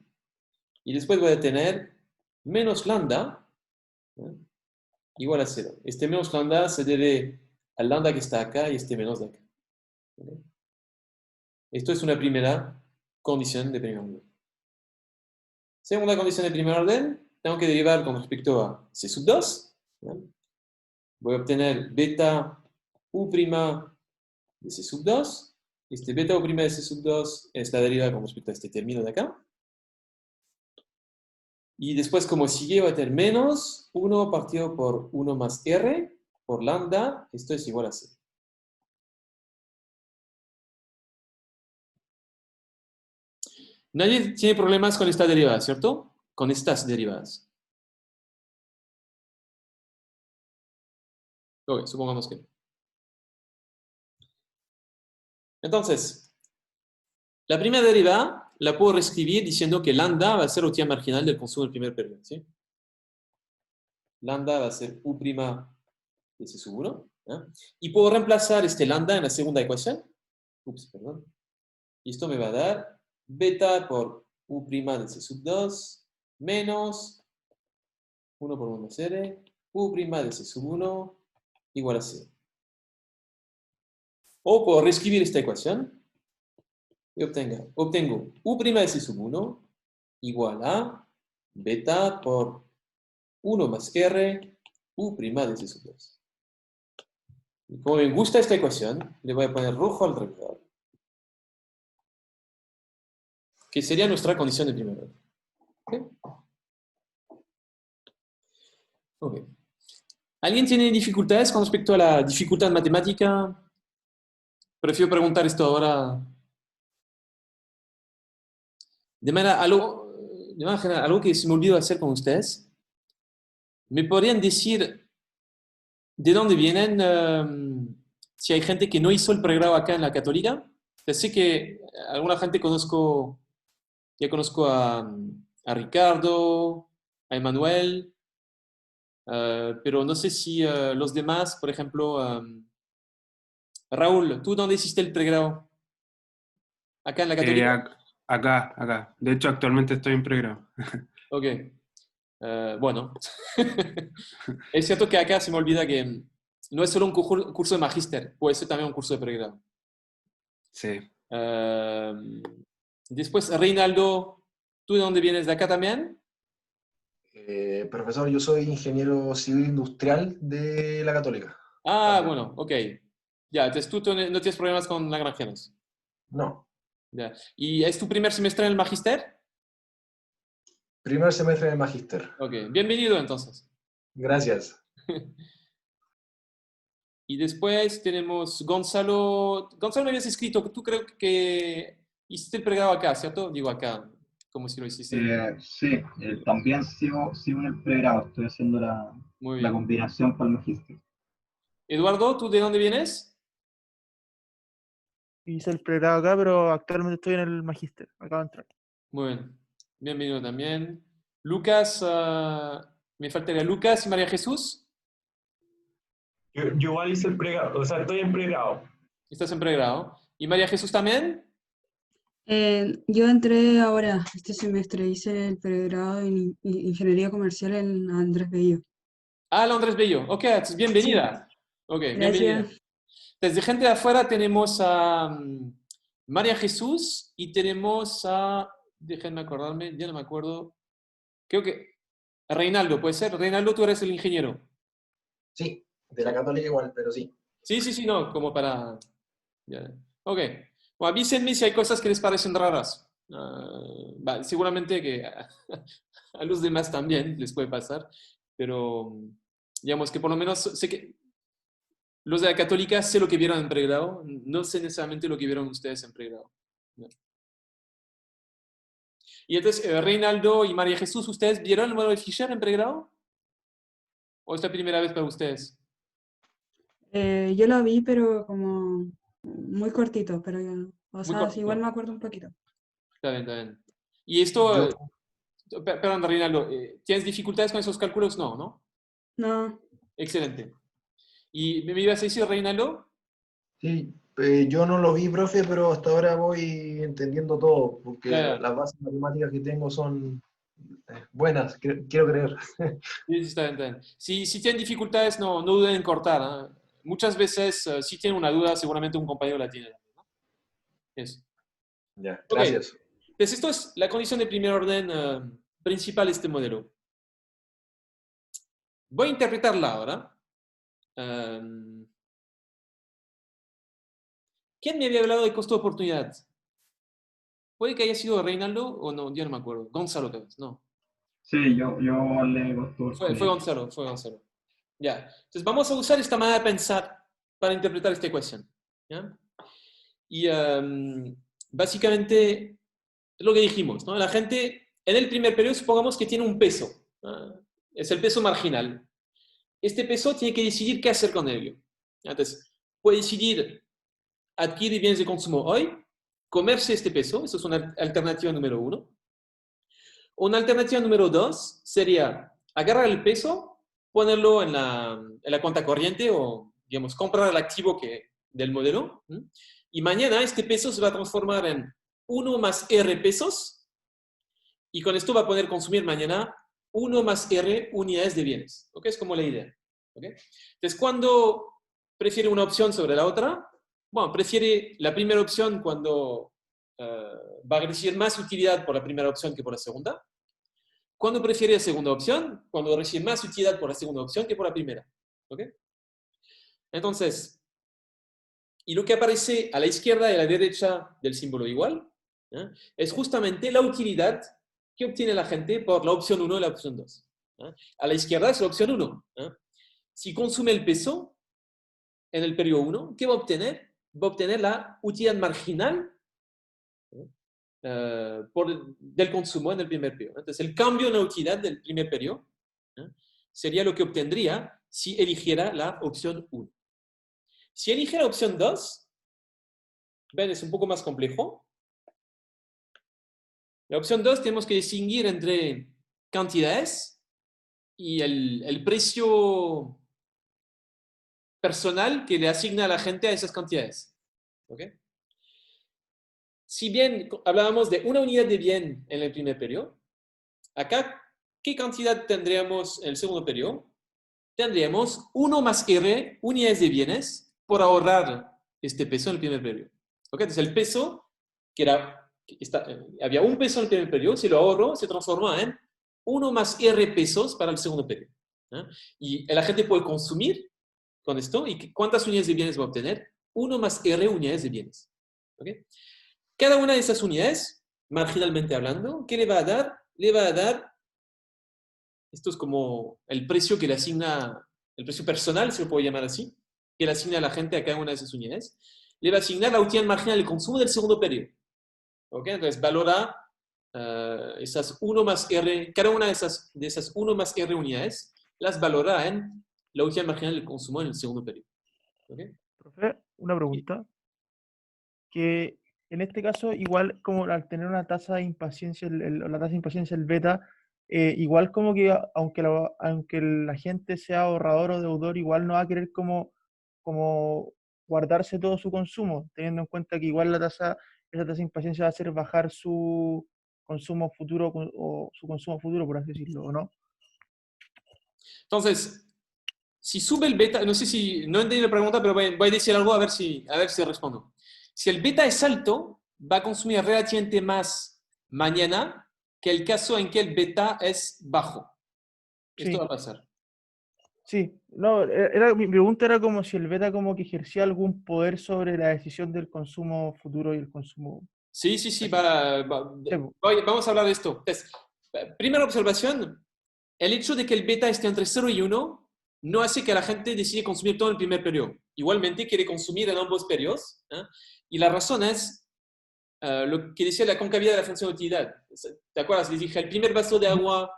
Y después voy a tener menos lambda, ¿no?, igual a 0. Este menos lambda se debe al lambda que está acá y este menos de acá. ¿Okay? Esto es una primera condición de primer orden. Segunda condición de primer orden, tengo que derivar con respecto a C sub 2. ¿No? Voy a obtener beta U' de C sub 2. Este beta U' de C sub 2 es la derivada con respecto a este término de acá. Y después, como sigue, va a tener menos 1 partido por 1 más R por lambda. Esto es igual a 0. Nadie tiene problemas con esta derivada, ¿cierto? Con estas derivadas. Ok, supongamos que no. Entonces, la primera derivada la puedo reescribir diciendo que lambda va a ser utilidad marginal del consumo del primer periodo, ¿sí? Lambda va a ser U' de C sub 1. ¿Eh? Y puedo reemplazar este lambda en la segunda ecuación. Perdón. Y esto me va a dar beta por U' de C sub 2 menos 1 por 1 más R, U' de C sub 1 igual a 0. O puedo reescribir esta ecuación y obtengo U' de C sub 1 igual a beta por 1 más R, U' de C sub 2. Y como me gusta esta ecuación, le voy a poner rojo alrededor, que sería nuestra condición de primer orden. ¿Okay? Okay. ¿Alguien tiene dificultades con respecto a la dificultad matemática? Prefiero preguntar esto ahora. De manera general, algo que se me olvidó hacer con ustedes. ¿Me podrían decir de dónde vienen? Si hay gente que no hizo el pregrado acá en la Católica. Ya sé que alguna gente ya conozco a Ricardo, a Emanuel, pero no sé si los demás, por ejemplo, Raúl, ¿tú dónde hiciste el pregrado? ¿Acá en la Católica? Acá. De hecho, actualmente estoy en pregrado. Ok. Bueno. Es cierto que acá se me olvida que no es solo un curso de magíster, puede ser también un curso de pregrado. Sí. Después, Reinaldo, ¿tú de dónde vienes? ¿De acá también? Profesor, yo soy ingeniero civil industrial de la Católica. Ah, bueno, ok. Ya, entonces tú no tienes problemas con lagrangianos. No, Ya. ¿Y es tu primer semestre en el magíster? primer semestre de magíster. Ok, bienvenido entonces. Gracias. Y después tenemos Gonzalo. Gonzalo, me habías escrito, tú creo que hiciste el pregrado acá, ¿cierto? Digo acá, como si lo hiciste. Sí, también sigo en el pregrado, estoy haciendo Muy la bien. combinación para el magíster. Eduardo, ¿tú de dónde vienes? Hice el pregrado acá, pero actualmente estoy en el magíster. Acabo de entrar. Muy bien. Bienvenido también. Lucas, me faltaría Lucas y María Jesús. Yo igual hice el pregrado, o sea, estoy en pregrado. Estás en pregrado. ¿Y María Jesús también? Yo entré ahora, este semestre, hice el pregrado en Ingeniería Comercial en Andrés Bello. Ah, la Andrés Bello. Ok, entonces bienvenida. Ok, bienvenida. Gracias. Desde gente de afuera tenemos a María Jesús y tenemos a, déjenme acordarme, ya no me acuerdo, creo que Reinaldo, ¿puede ser? Reinaldo, tú eres el ingeniero. Sí, de la Católica igual, pero sí. Sí, sí, sí, no, como para... ya. Ok. Bueno, avísenme si hay cosas que les parecen raras. Seguramente que a los demás también les puede pasar, pero digamos que por lo menos sé que los de la Católica sé lo que vieron en pregrado, no sé necesariamente lo que vieron ustedes en pregrado. ¿No? Y entonces, Reinaldo y María Jesús, ¿ustedes vieron el modelo de Fisher en pregrado? ¿O es la primera vez para ustedes? Yo lo vi, pero como muy cortito, pero o Muy sea, sí, igual cortito. me acuerdo un poquito. Está bien, está bien. Y esto, Yo, perdón, Reinaldo, ¿tienes dificultades con esos cálculos? No, ¿no? No, Excelente. ¿Y me ibas a decir, Reinaldo? sí, yo no lo vi, profe, pero hasta ahora voy entendiendo todo, porque Ya, ya. las bases matemáticas que tengo son buenas, quiero creer. Sí, sí, está bien, está bien. Si tienen dificultades, no duden en cortar. ¿Ah? Muchas veces, si tienen una duda, seguramente un compañero la tiene. ¿No? Eso. Ya, Ok. gracias. Entonces, esto es la condición de primer orden principal de este modelo. Voy a interpretarla ahora. ¿Quién me había hablado de costo de oportunidad? Puede que haya sido Reinaldo o no, ya no me acuerdo. Gonzalo, tal vez, no. Sí, yo le costó Fue oportunidad. Gonzalo, fue Gonzalo. Ya. Entonces vamos a usar esta manera de pensar para interpretar esta ecuación. ¿Ya? Y básicamente es lo que dijimos, ¿no? La gente en el primer periodo supongamos que tiene un peso. Es el peso marginal. Este peso tiene que decidir qué hacer con ello. Entonces, puede decidir adquirir bienes de consumo hoy, comerse este peso, eso es una alternativa número uno. Una alternativa número dos sería agarrar el peso, ponerlo en la cuenta corriente o, digamos, comprar el activo del modelo. Y mañana este peso se va a transformar en 1 más R pesos y con esto va a poder consumir mañana 1 más R unidades de bienes. ¿Ok? Es como la idea. ¿Ok? Entonces, ¿cuándo prefiere una opción sobre la otra? Bueno, prefiere la primera opción cuando va a recibir más utilidad por la primera opción que por la segunda. ¿Cuándo prefiere la segunda opción? Cuando recibe más utilidad por la segunda opción que por la primera. ¿Ok? Entonces, y lo que aparece a la izquierda y a la derecha del símbolo igual, ¿eh? Es justamente la utilidad que obtiene la gente por la opción 1 y la opción 2. ¿Eh? A la izquierda es la opción 1. ¿Eh? Si consume el peso en el periodo 1, ¿qué va a obtener? Va a obtener la utilidad marginal del consumo en el primer periodo. Entonces, el cambio en la utilidad del primer periodo sería lo que obtendría si eligiera la opción 1. Si elige la opción 2, ven, es un poco más complejo. La opción 2 tenemos que distinguir entre cantidades y el precio personal que le asigna a la gente a esas cantidades. ¿Ok? Si bien hablábamos de una unidad de bien en el primer periodo, acá, ¿qué cantidad tendríamos en el segundo periodo? Tendríamos 1 más R unidades de bienes por ahorrar este peso en el primer periodo. ¿Ok? Entonces el peso, había un peso en el primer periodo, si lo ahorro, se transforma en 1 más R pesos para el segundo periodo. ¿Eh? Y la gente puede consumir con esto. ¿Y cuántas unidades de bienes va a obtener? 1 más R unidades de bienes. ¿Ok? Cada una de esas unidades, marginalmente hablando, ¿qué le va a dar? Le va a dar, esto es como el precio que le asigna, el precio personal, se lo puede llamar así, que le asigna a la gente a cada una de esas unidades, le va a asignar la utilidad marginal del consumo del segundo periodo. ¿Ok? Entonces valora esas 1 más R, cada una de esas 1 más R unidades, las valora en la utilidad marginal del consumo en el segundo periodo. ¿Ok? Profe, una pregunta. Que en este caso, igual como al tener una tasa de impaciencia, la tasa de impaciencia, el beta, igual como que aunque la gente sea ahorrador o deudor, igual no va a querer como guardarse todo su consumo, teniendo en cuenta que igual esa tasa de impaciencia va a hacer bajar su consumo futuro o su consumo futuro, por así decirlo, ¿o no? Entonces, si sube el beta, no sé si, no entendí la pregunta, pero voy a decir algo a ver si respondo. Si el beta es alto, va a consumir relativamente más mañana que el caso en que el beta es bajo. Esto Sí. va a pasar. Sí, no, mi pregunta era como si el beta como que ejercía algún poder sobre la decisión del consumo futuro y el consumo. Sí, Sí, vamos a hablar de esto. Entonces, primera observación, el hecho de que el beta esté entre 0 y 1 no hace que la gente decida consumir todo en el primer periodo. Igualmente quiere consumir en ambos periodos. Y la razón es lo que decía la concavidad de la función de utilidad. ¿Te acuerdas? Les dije, el primer vaso de agua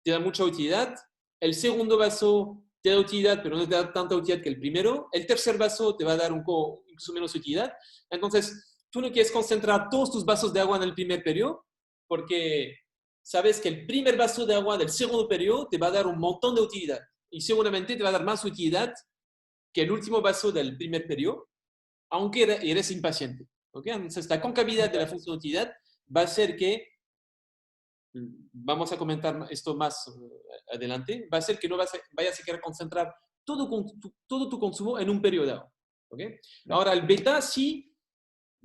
te da mucha utilidad, el segundo vaso te da utilidad, pero no te da tanta utilidad que el primero, el tercer vaso te va a dar incluso menos utilidad. Entonces, tú no quieres concentrar todos tus vasos de agua en el primer periodo, porque sabes que el primer vaso de agua del segundo periodo te va a dar un montón de utilidad, y seguramente te va a dar más utilidad que el último vaso del primer periodo, aunque eres impaciente. ¿Okay? Entonces, la concavidad de la función de utilidad va a ser que, vamos a comentar esto más adelante, va a ser que no vayas a querer concentrar todo tu consumo en un periodo dado. ¿Okay? Ahora, el beta sí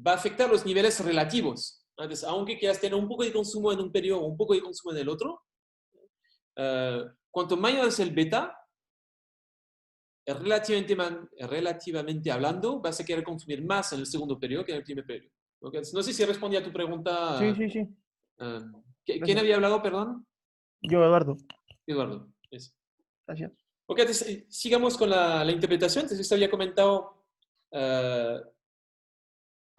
va a afectar los niveles relativos. Entonces, aunque quieras tener un poco de consumo en un periodo o un poco de consumo en el otro, cuanto mayor es el beta, relativamente hablando, vas a querer consumir más en el segundo periodo que en el primer periodo. ¿Okay? No sé si respondí a tu pregunta. sí. ¿Quién Gracias. había hablado, perdón? Yo, Eduardo. Eduardo. Eso. Gracias. Ok, entonces, sigamos con la interpretación. Entonces, esto había comentado,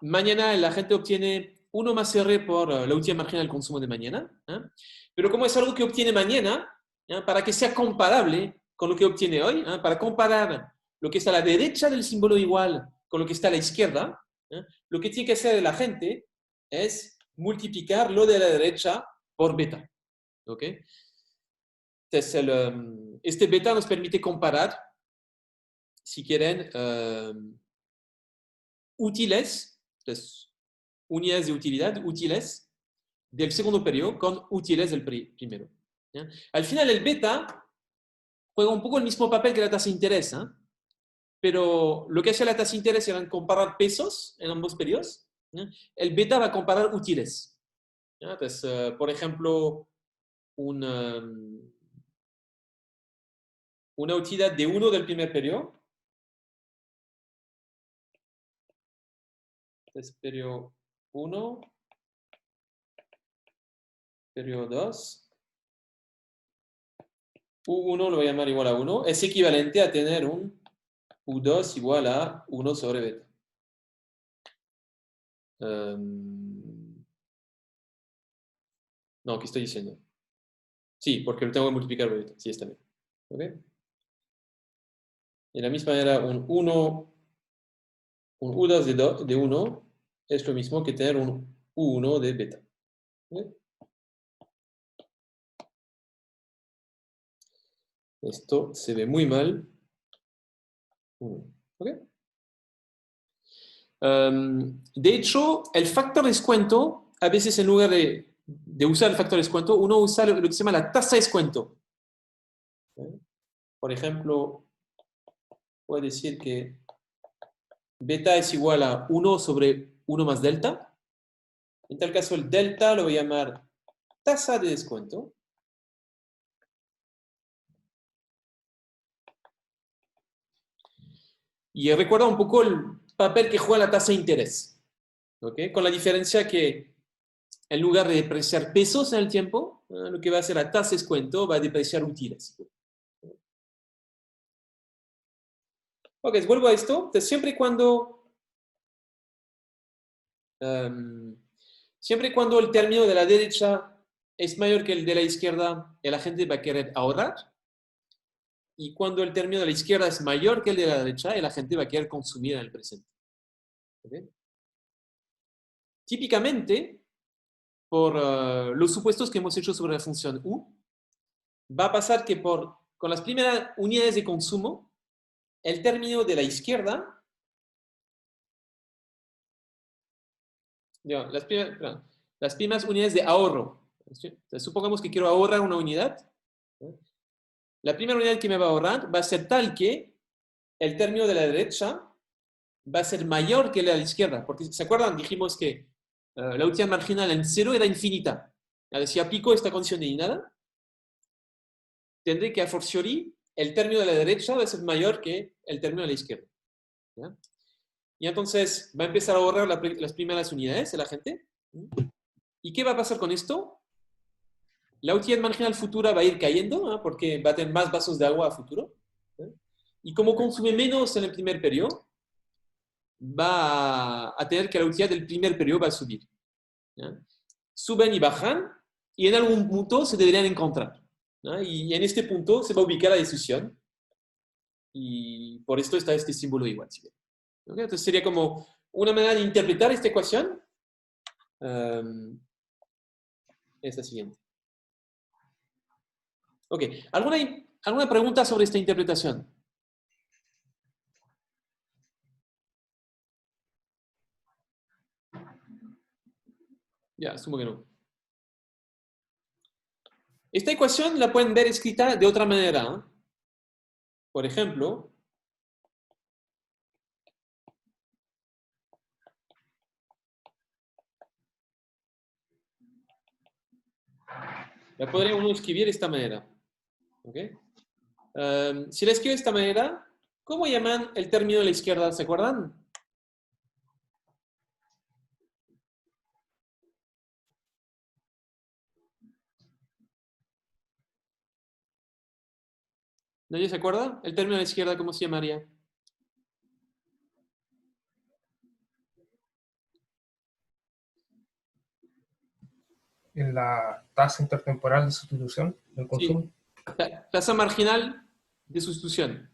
mañana la gente obtiene 1 más R por la utilidad marginal del consumo de mañana. Pero como es algo que obtiene mañana, para que sea comparable con lo que obtiene hoy, para comparar lo que está a la derecha del símbolo igual con lo que está a la izquierda, lo que tiene que hacer la gente es multiplicar lo de la derecha por beta. ¿Ok? Entonces, este beta nos permite comparar, si quieren, útiles, entonces, unidades de utilidad, útiles del segundo periodo con útiles del primero. ¿Ya? Al final, el beta juega un poco el mismo papel que la tasa de interés, pero lo que hace la tasa de interés era comparar pesos en ambos periodos. ¿Ya? El beta va a comparar útiles. ¿Ya? Entonces, por ejemplo, una utilidad de 1 del primer periodo. Entonces, periodo 1, periodo 2. U1 lo voy a llamar igual a 1. Es equivalente a tener un U2 igual a 1 sobre beta. No, ¿qué estoy diciendo? Sí, porque lo tengo que multiplicar por beta. Sí, está bien. ¿Ok? De la misma manera, un U2 de 1 es lo mismo que tener un U1 de beta. ¿Ok? Esto se ve muy mal. ¿Ok? De hecho, el factor de descuento, a veces en lugar de usar el factor de descuento, uno usa lo que se llama la tasa de descuento. Por ejemplo, puedo decir que beta es igual a 1 sobre 1 más delta. En tal caso, el delta lo voy a llamar tasa de descuento. Y recuerda un poco el papel que juega la tasa de interés. ¿Okay? Con la diferencia que en lugar de depreciar pesos en el tiempo, lo que va a hacer la tasa de descuento va a depreciar útiles. Ok, vuelvo a esto. Entonces, siempre y cuando el término de la derecha es mayor que el de la izquierda, la gente va a querer ahorrar. Y cuando el término de la izquierda es mayor que el de la derecha, la gente va a querer consumir en el presente. ¿Okay? Típicamente, por los supuestos que hemos hecho sobre la función U, va a pasar que con las primeras unidades de consumo, el término de la izquierda, las primeras unidades de ahorro. Entonces, supongamos que quiero ahorrar una unidad. la primera unidad que me va a ahorrar va a ser tal que el término de la derecha va a ser mayor que la de la izquierda. Porque, ¿se acuerdan? Dijimos que la utilidad marginal en cero era infinita. Si aplico esta condición de nada, tendré que a fortiori el término de la derecha va a ser mayor que el término de la izquierda. ¿Ya? Y entonces va a empezar a ahorrar las primeras unidades de la gente. ¿Y qué va a pasar con esto? La utilidad marginal futura va a ir cayendo, ¿no? Porque va a tener más vasos de agua a futuro. ¿No? Y como consume menos en el primer periodo, va a tener que la utilidad del primer periodo va a subir. ¿Ya? Suben y bajan, y en algún punto se deberían encontrar. ¿No? Y en este punto se va a ubicar la decisión. Y por esto está este símbolo igual. ¿Sí? ¿Okay? Entonces sería como una manera de interpretar esta ecuación. Es la siguiente. Ok, ¿alguna pregunta sobre esta interpretación? Ya, asumo que no. Esta ecuación la pueden ver escrita de otra manera. ¿Eh? Por ejemplo, la podría uno escribir de esta manera. ¿Okay? Si la escribo de esta manera, ¿cómo llaman el término de la izquierda? ¿Se acuerdan? ¿Nadie se acuerda? ¿El término de la izquierda cómo se llamaría? En la tasa intertemporal de sustitución del consumo. Sí. Tasa marginal de sustitución.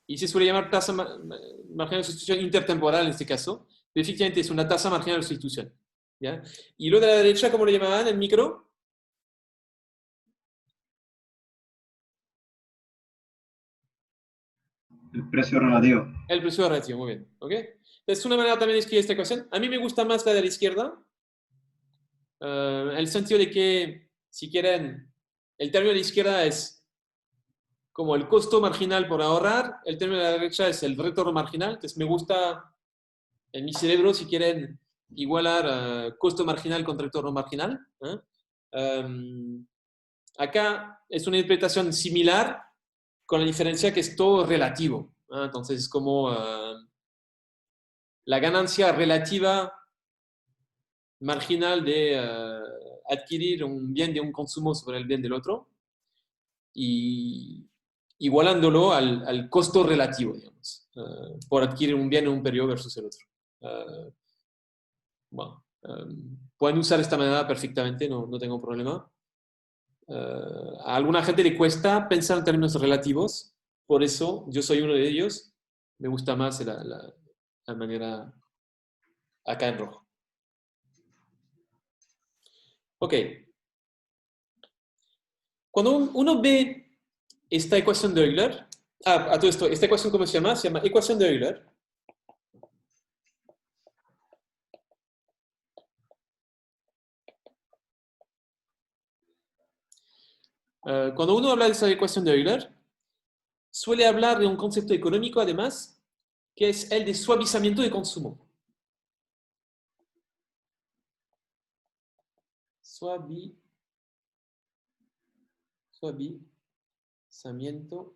Y se suele llamar tasa marginal de sustitución intertemporal en este caso. Pero efectivamente es una tasa marginal de sustitución. ¿Ya? Y lo de la derecha, ¿cómo lo llamaban en micro? El precio relativo. El precio relativo, muy bien. ¿Okay? Entonces, una manera también de escribir esta ecuación. A mí me gusta más la de la izquierda. En el sentido de que, si quieren, el término de la izquierda es como el costo marginal por ahorrar, el término de la derecha es el retorno marginal. Entonces me gusta, en mi cerebro, si quieren, igualar costo marginal con retorno marginal. Acá es una interpretación similar, con la diferencia que es todo relativo. Entonces es como la ganancia relativa marginal de adquirir un bien de un consumo sobre el bien del otro y igualándolo al costo relativo, digamos, por adquirir un bien en un periodo versus el otro. Bueno, pueden usar esta manera perfectamente, no tengo problema. A alguna gente le cuesta pensar en términos relativos, por eso yo soy uno de ellos. Me gusta más la manera acá en rojo. Ok. Cuando uno ve esta ecuación de Euler, a todo esto, ¿esta ecuación cómo se llama? Se llama ecuación de Euler. Cuando uno habla de esa ecuación de Euler, suele hablar de un concepto económico, además, que es el de suavizamiento de consumo. Suavizamiento.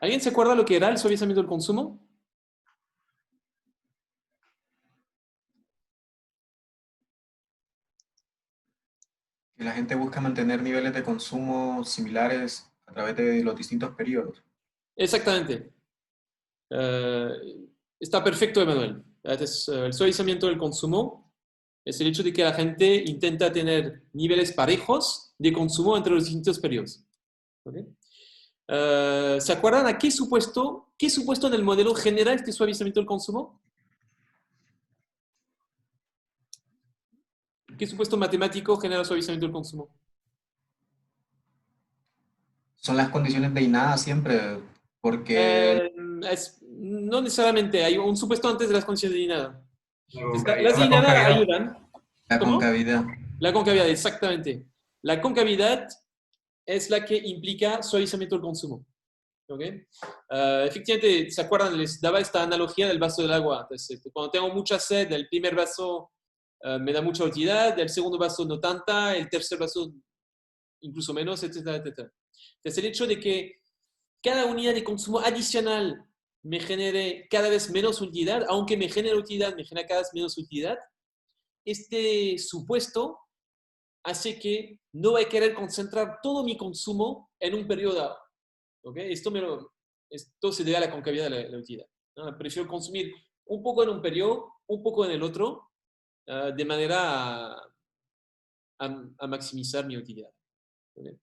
¿Alguien se acuerda lo que era el suavizamiento del consumo? Que la gente busca mantener niveles de consumo similares a través de los distintos periodos. Exactamente. Está perfecto, Emanuel. El suavizamiento del consumo es el hecho de que la gente intenta tener niveles parejos de consumo entre los distintos periodos. ¿Okay? ¿Se acuerdan a qué supuesto en el modelo genera este suavizamiento del consumo? ¿Qué supuesto matemático genera el suavizamiento del consumo? Son las condiciones de nada siempre, porque... No necesariamente, hay un supuesto antes de las condiciones de nada. Las lineadas ayudan. La ¿Cómo? concavidad. La concavidad, exactamente. La concavidad es la que implica suavizamiento del consumo. ¿Okay? Efectivamente, ¿se acuerdan? Les daba esta analogía del vaso del agua. Entonces, cuando tengo mucha sed, el primer vaso me da mucha utilidad, el segundo vaso no tanta, el tercer vaso incluso menos, etcétera, etcétera. Entonces, el hecho de que cada unidad de consumo adicional me genere cada vez menos utilidad, aunque me genere utilidad, me genera cada vez menos utilidad, este supuesto hace que no voy a querer concentrar todo mi consumo en un periodo dado. ¿Okay? Esto se debe a la concavidad de la utilidad, ¿no? Prefiero consumir un poco en un periodo, un poco en el otro, de manera a maximizar mi utilidad. ¿Okay?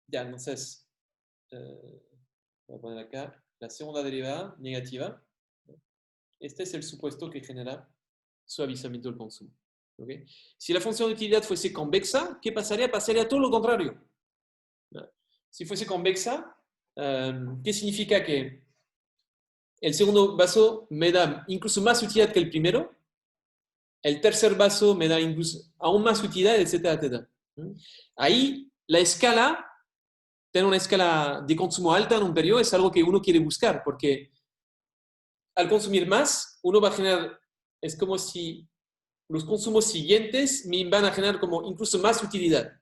Ya, entonces, voy a poner acá la segunda derivada negativa. Este es el supuesto que genera suavizamiento del consumo. ¿Okay? Si la función de utilidad fuese convexa, ¿qué pasaría? Pasaría todo lo contrario. Si fuese convexa, ¿qué significa? Que el segundo vaso me da incluso más utilidad que el primero, el tercer vaso me da incluso aún más utilidad, etcétera, etcétera. Ahí la escala, tener una escala de consumo alta en un periodo es algo que uno quiere buscar, porque al consumir más, uno va a generar, es como si los consumos siguientes me van a generar como incluso más utilidad.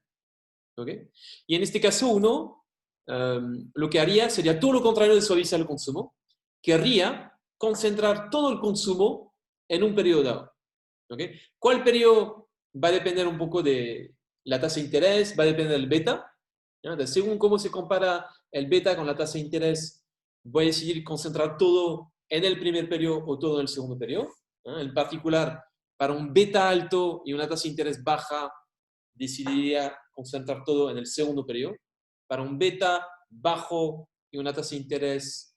¿Okay? Y en este caso uno lo que haría sería todo lo contrario de suavizar el consumo. Querría concentrar todo el consumo en un periodo dado. ¿Okay? ¿Cuál periodo? Va a depender un poco de la tasa de interés, va a depender del beta. ¿No? Según cómo se compara el beta con la tasa de interés, voy a decidir concentrar todo en el primer periodo o todo en el segundo periodo. ¿No? En particular, para un beta alto y una tasa de interés baja, decidiría concentrar todo en el segundo periodo. Para un beta bajo y una tasa de interés...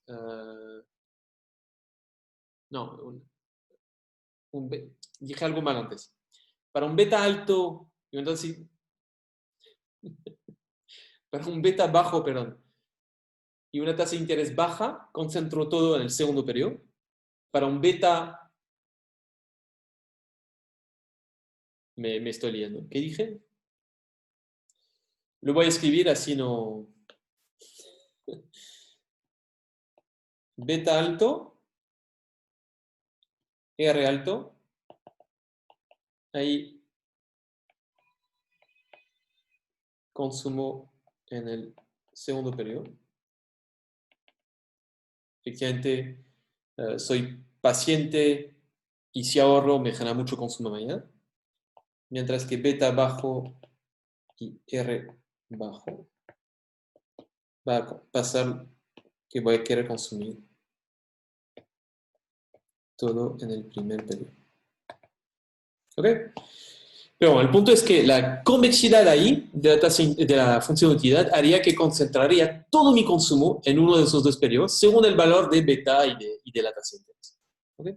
dije algo mal antes. Para un beta alto y una tasa... para un beta bajo, perdón, y una tasa de interés baja, concentro todo en el segundo periodo. Para un beta... Me estoy liando. ¿Qué dije? Lo voy a escribir así no... Beta alto, R alto, ahí consumo en el segundo periodo. Efectivamente, soy paciente y si ahorro me genera mucho consumo mañana. Mientras que beta bajo y R bajo va a pasar que voy a querer consumir todo en el primer periodo. ¿Ok? Pero bueno, el punto es que la convexidad ahí de la función de utilidad haría que concentraría todo mi consumo en uno de esos dos periodos según el valor de beta y de la tasa de interés. ¿Ok?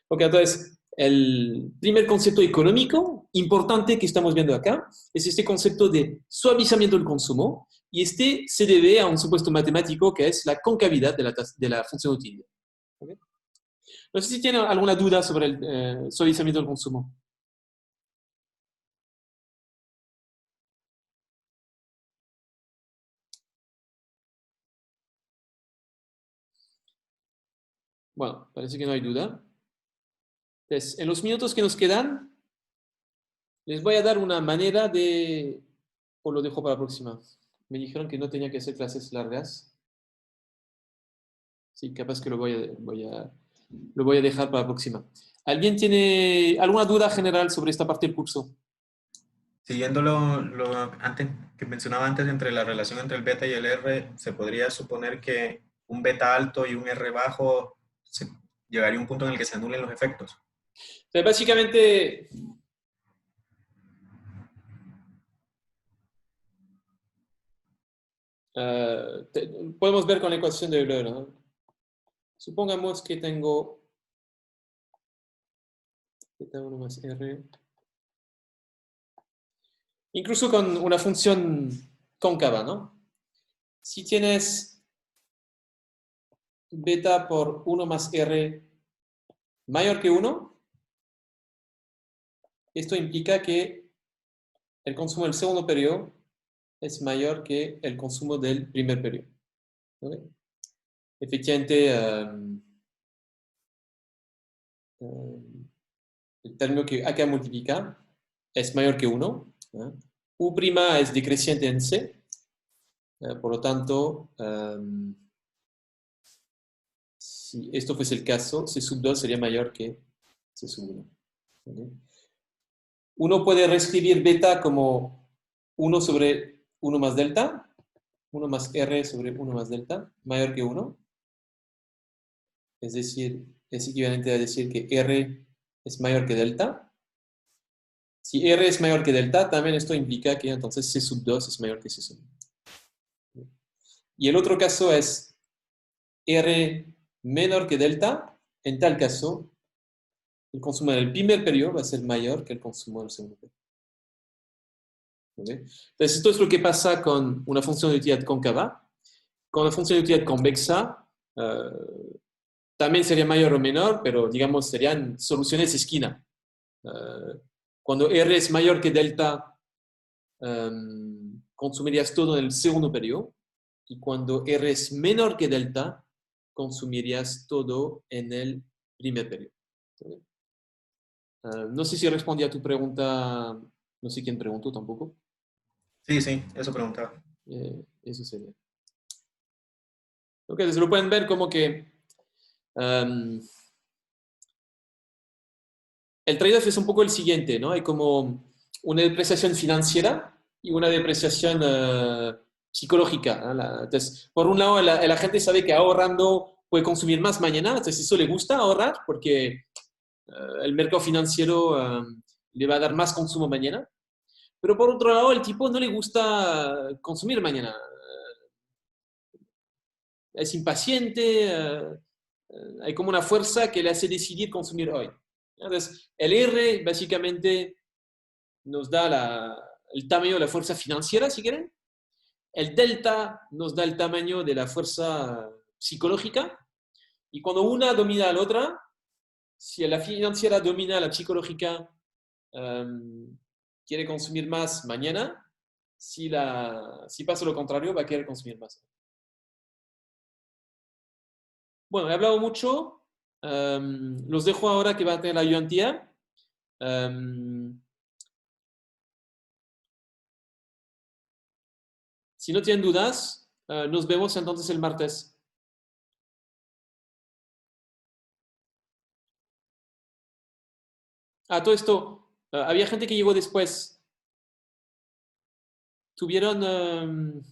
Ok, entonces, el primer concepto económico importante que estamos viendo acá es este concepto de suavizamiento del consumo, y este se debe a un supuesto matemático que es la concavidad de la función de utilidad. ¿Okay? No sé si tienen alguna duda sobre el suavizamiento del consumo. Bueno, parece que no hay duda. Entonces, en los minutos que nos quedan, les voy a dar una manera de... O lo dejo para la próxima. Me dijeron que no tenía que hacer clases largas. Sí, capaz que lo voy a dejar para la próxima. ¿Alguien tiene alguna duda general sobre esta parte del curso? Siguiendo lo antes, que mencionaba antes entre la relación entre el beta y el R, se podría suponer que un beta alto y un R bajo llegaría a un punto en el que se anulen los efectos. O sea, básicamente... podemos ver con la ecuación de Euler, ¿no? Supongamos que tengo beta 1 más R. Incluso con una función cóncava, ¿no? Si tienes beta por 1 más R mayor que 1, esto implica que el consumo del segundo periodo es mayor que el consumo del primer periodo. ¿Okay? Efectivamente, el término que acá multiplica es mayor que 1. U' es decreciente en C. Por lo tanto, si esto fuese el caso, C sub 2 sería mayor que C sub 1. ¿Okay? Uno puede reescribir beta como 1 sobre 1 más delta, 1 más R sobre 1 más delta, mayor que 1. Es decir, es equivalente a decir que R es mayor que delta. Si R es mayor que delta, también esto implica que entonces C sub 2 es mayor que C sub 1. Y el otro caso es R menor que delta. En tal caso, el consumo del primer periodo va a ser mayor que el consumo del segundo periodo. ¿Okay? Entonces, esto es lo que pasa con una función de utilidad cóncava. Con una función de utilidad convexa, también sería mayor o menor, pero digamos serían soluciones esquina. Cuando R es mayor que delta, consumirías todo en el segundo periodo. Y cuando R es menor que delta, consumirías todo en el primer periodo. ¿Okay? No sé si respondí a tu pregunta, no sé quién preguntó tampoco. Sí, sí, eso preguntaba. Eso sería. Ok, entonces lo pueden ver como que el trade-off es un poco el siguiente, ¿no? Hay como una depreciación financiera y una depreciación psicológica, ¿no? Entonces, por un lado, la gente sabe que ahorrando puede consumir más mañana, entonces eso le gusta ahorrar porque el mercado financiero le va a dar más consumo mañana. Pero por otro lado, el tipo no le gusta consumir mañana. Es impaciente, hay como una fuerza que le hace decidir consumir hoy. Entonces, el R básicamente nos da el tamaño de la fuerza financiera, si quieren. El delta nos da el tamaño de la fuerza psicológica. Y cuando una domina a la otra, si la financiera domina a la psicológica, quiere consumir más mañana. Si pasa lo contrario, va a querer consumir más. Bueno, he hablado mucho. Los dejo ahora que va a tener la ayudantía. Si no tienen dudas, nos vemos entonces el martes. Todo esto, había gente que llegó después. Tuvieron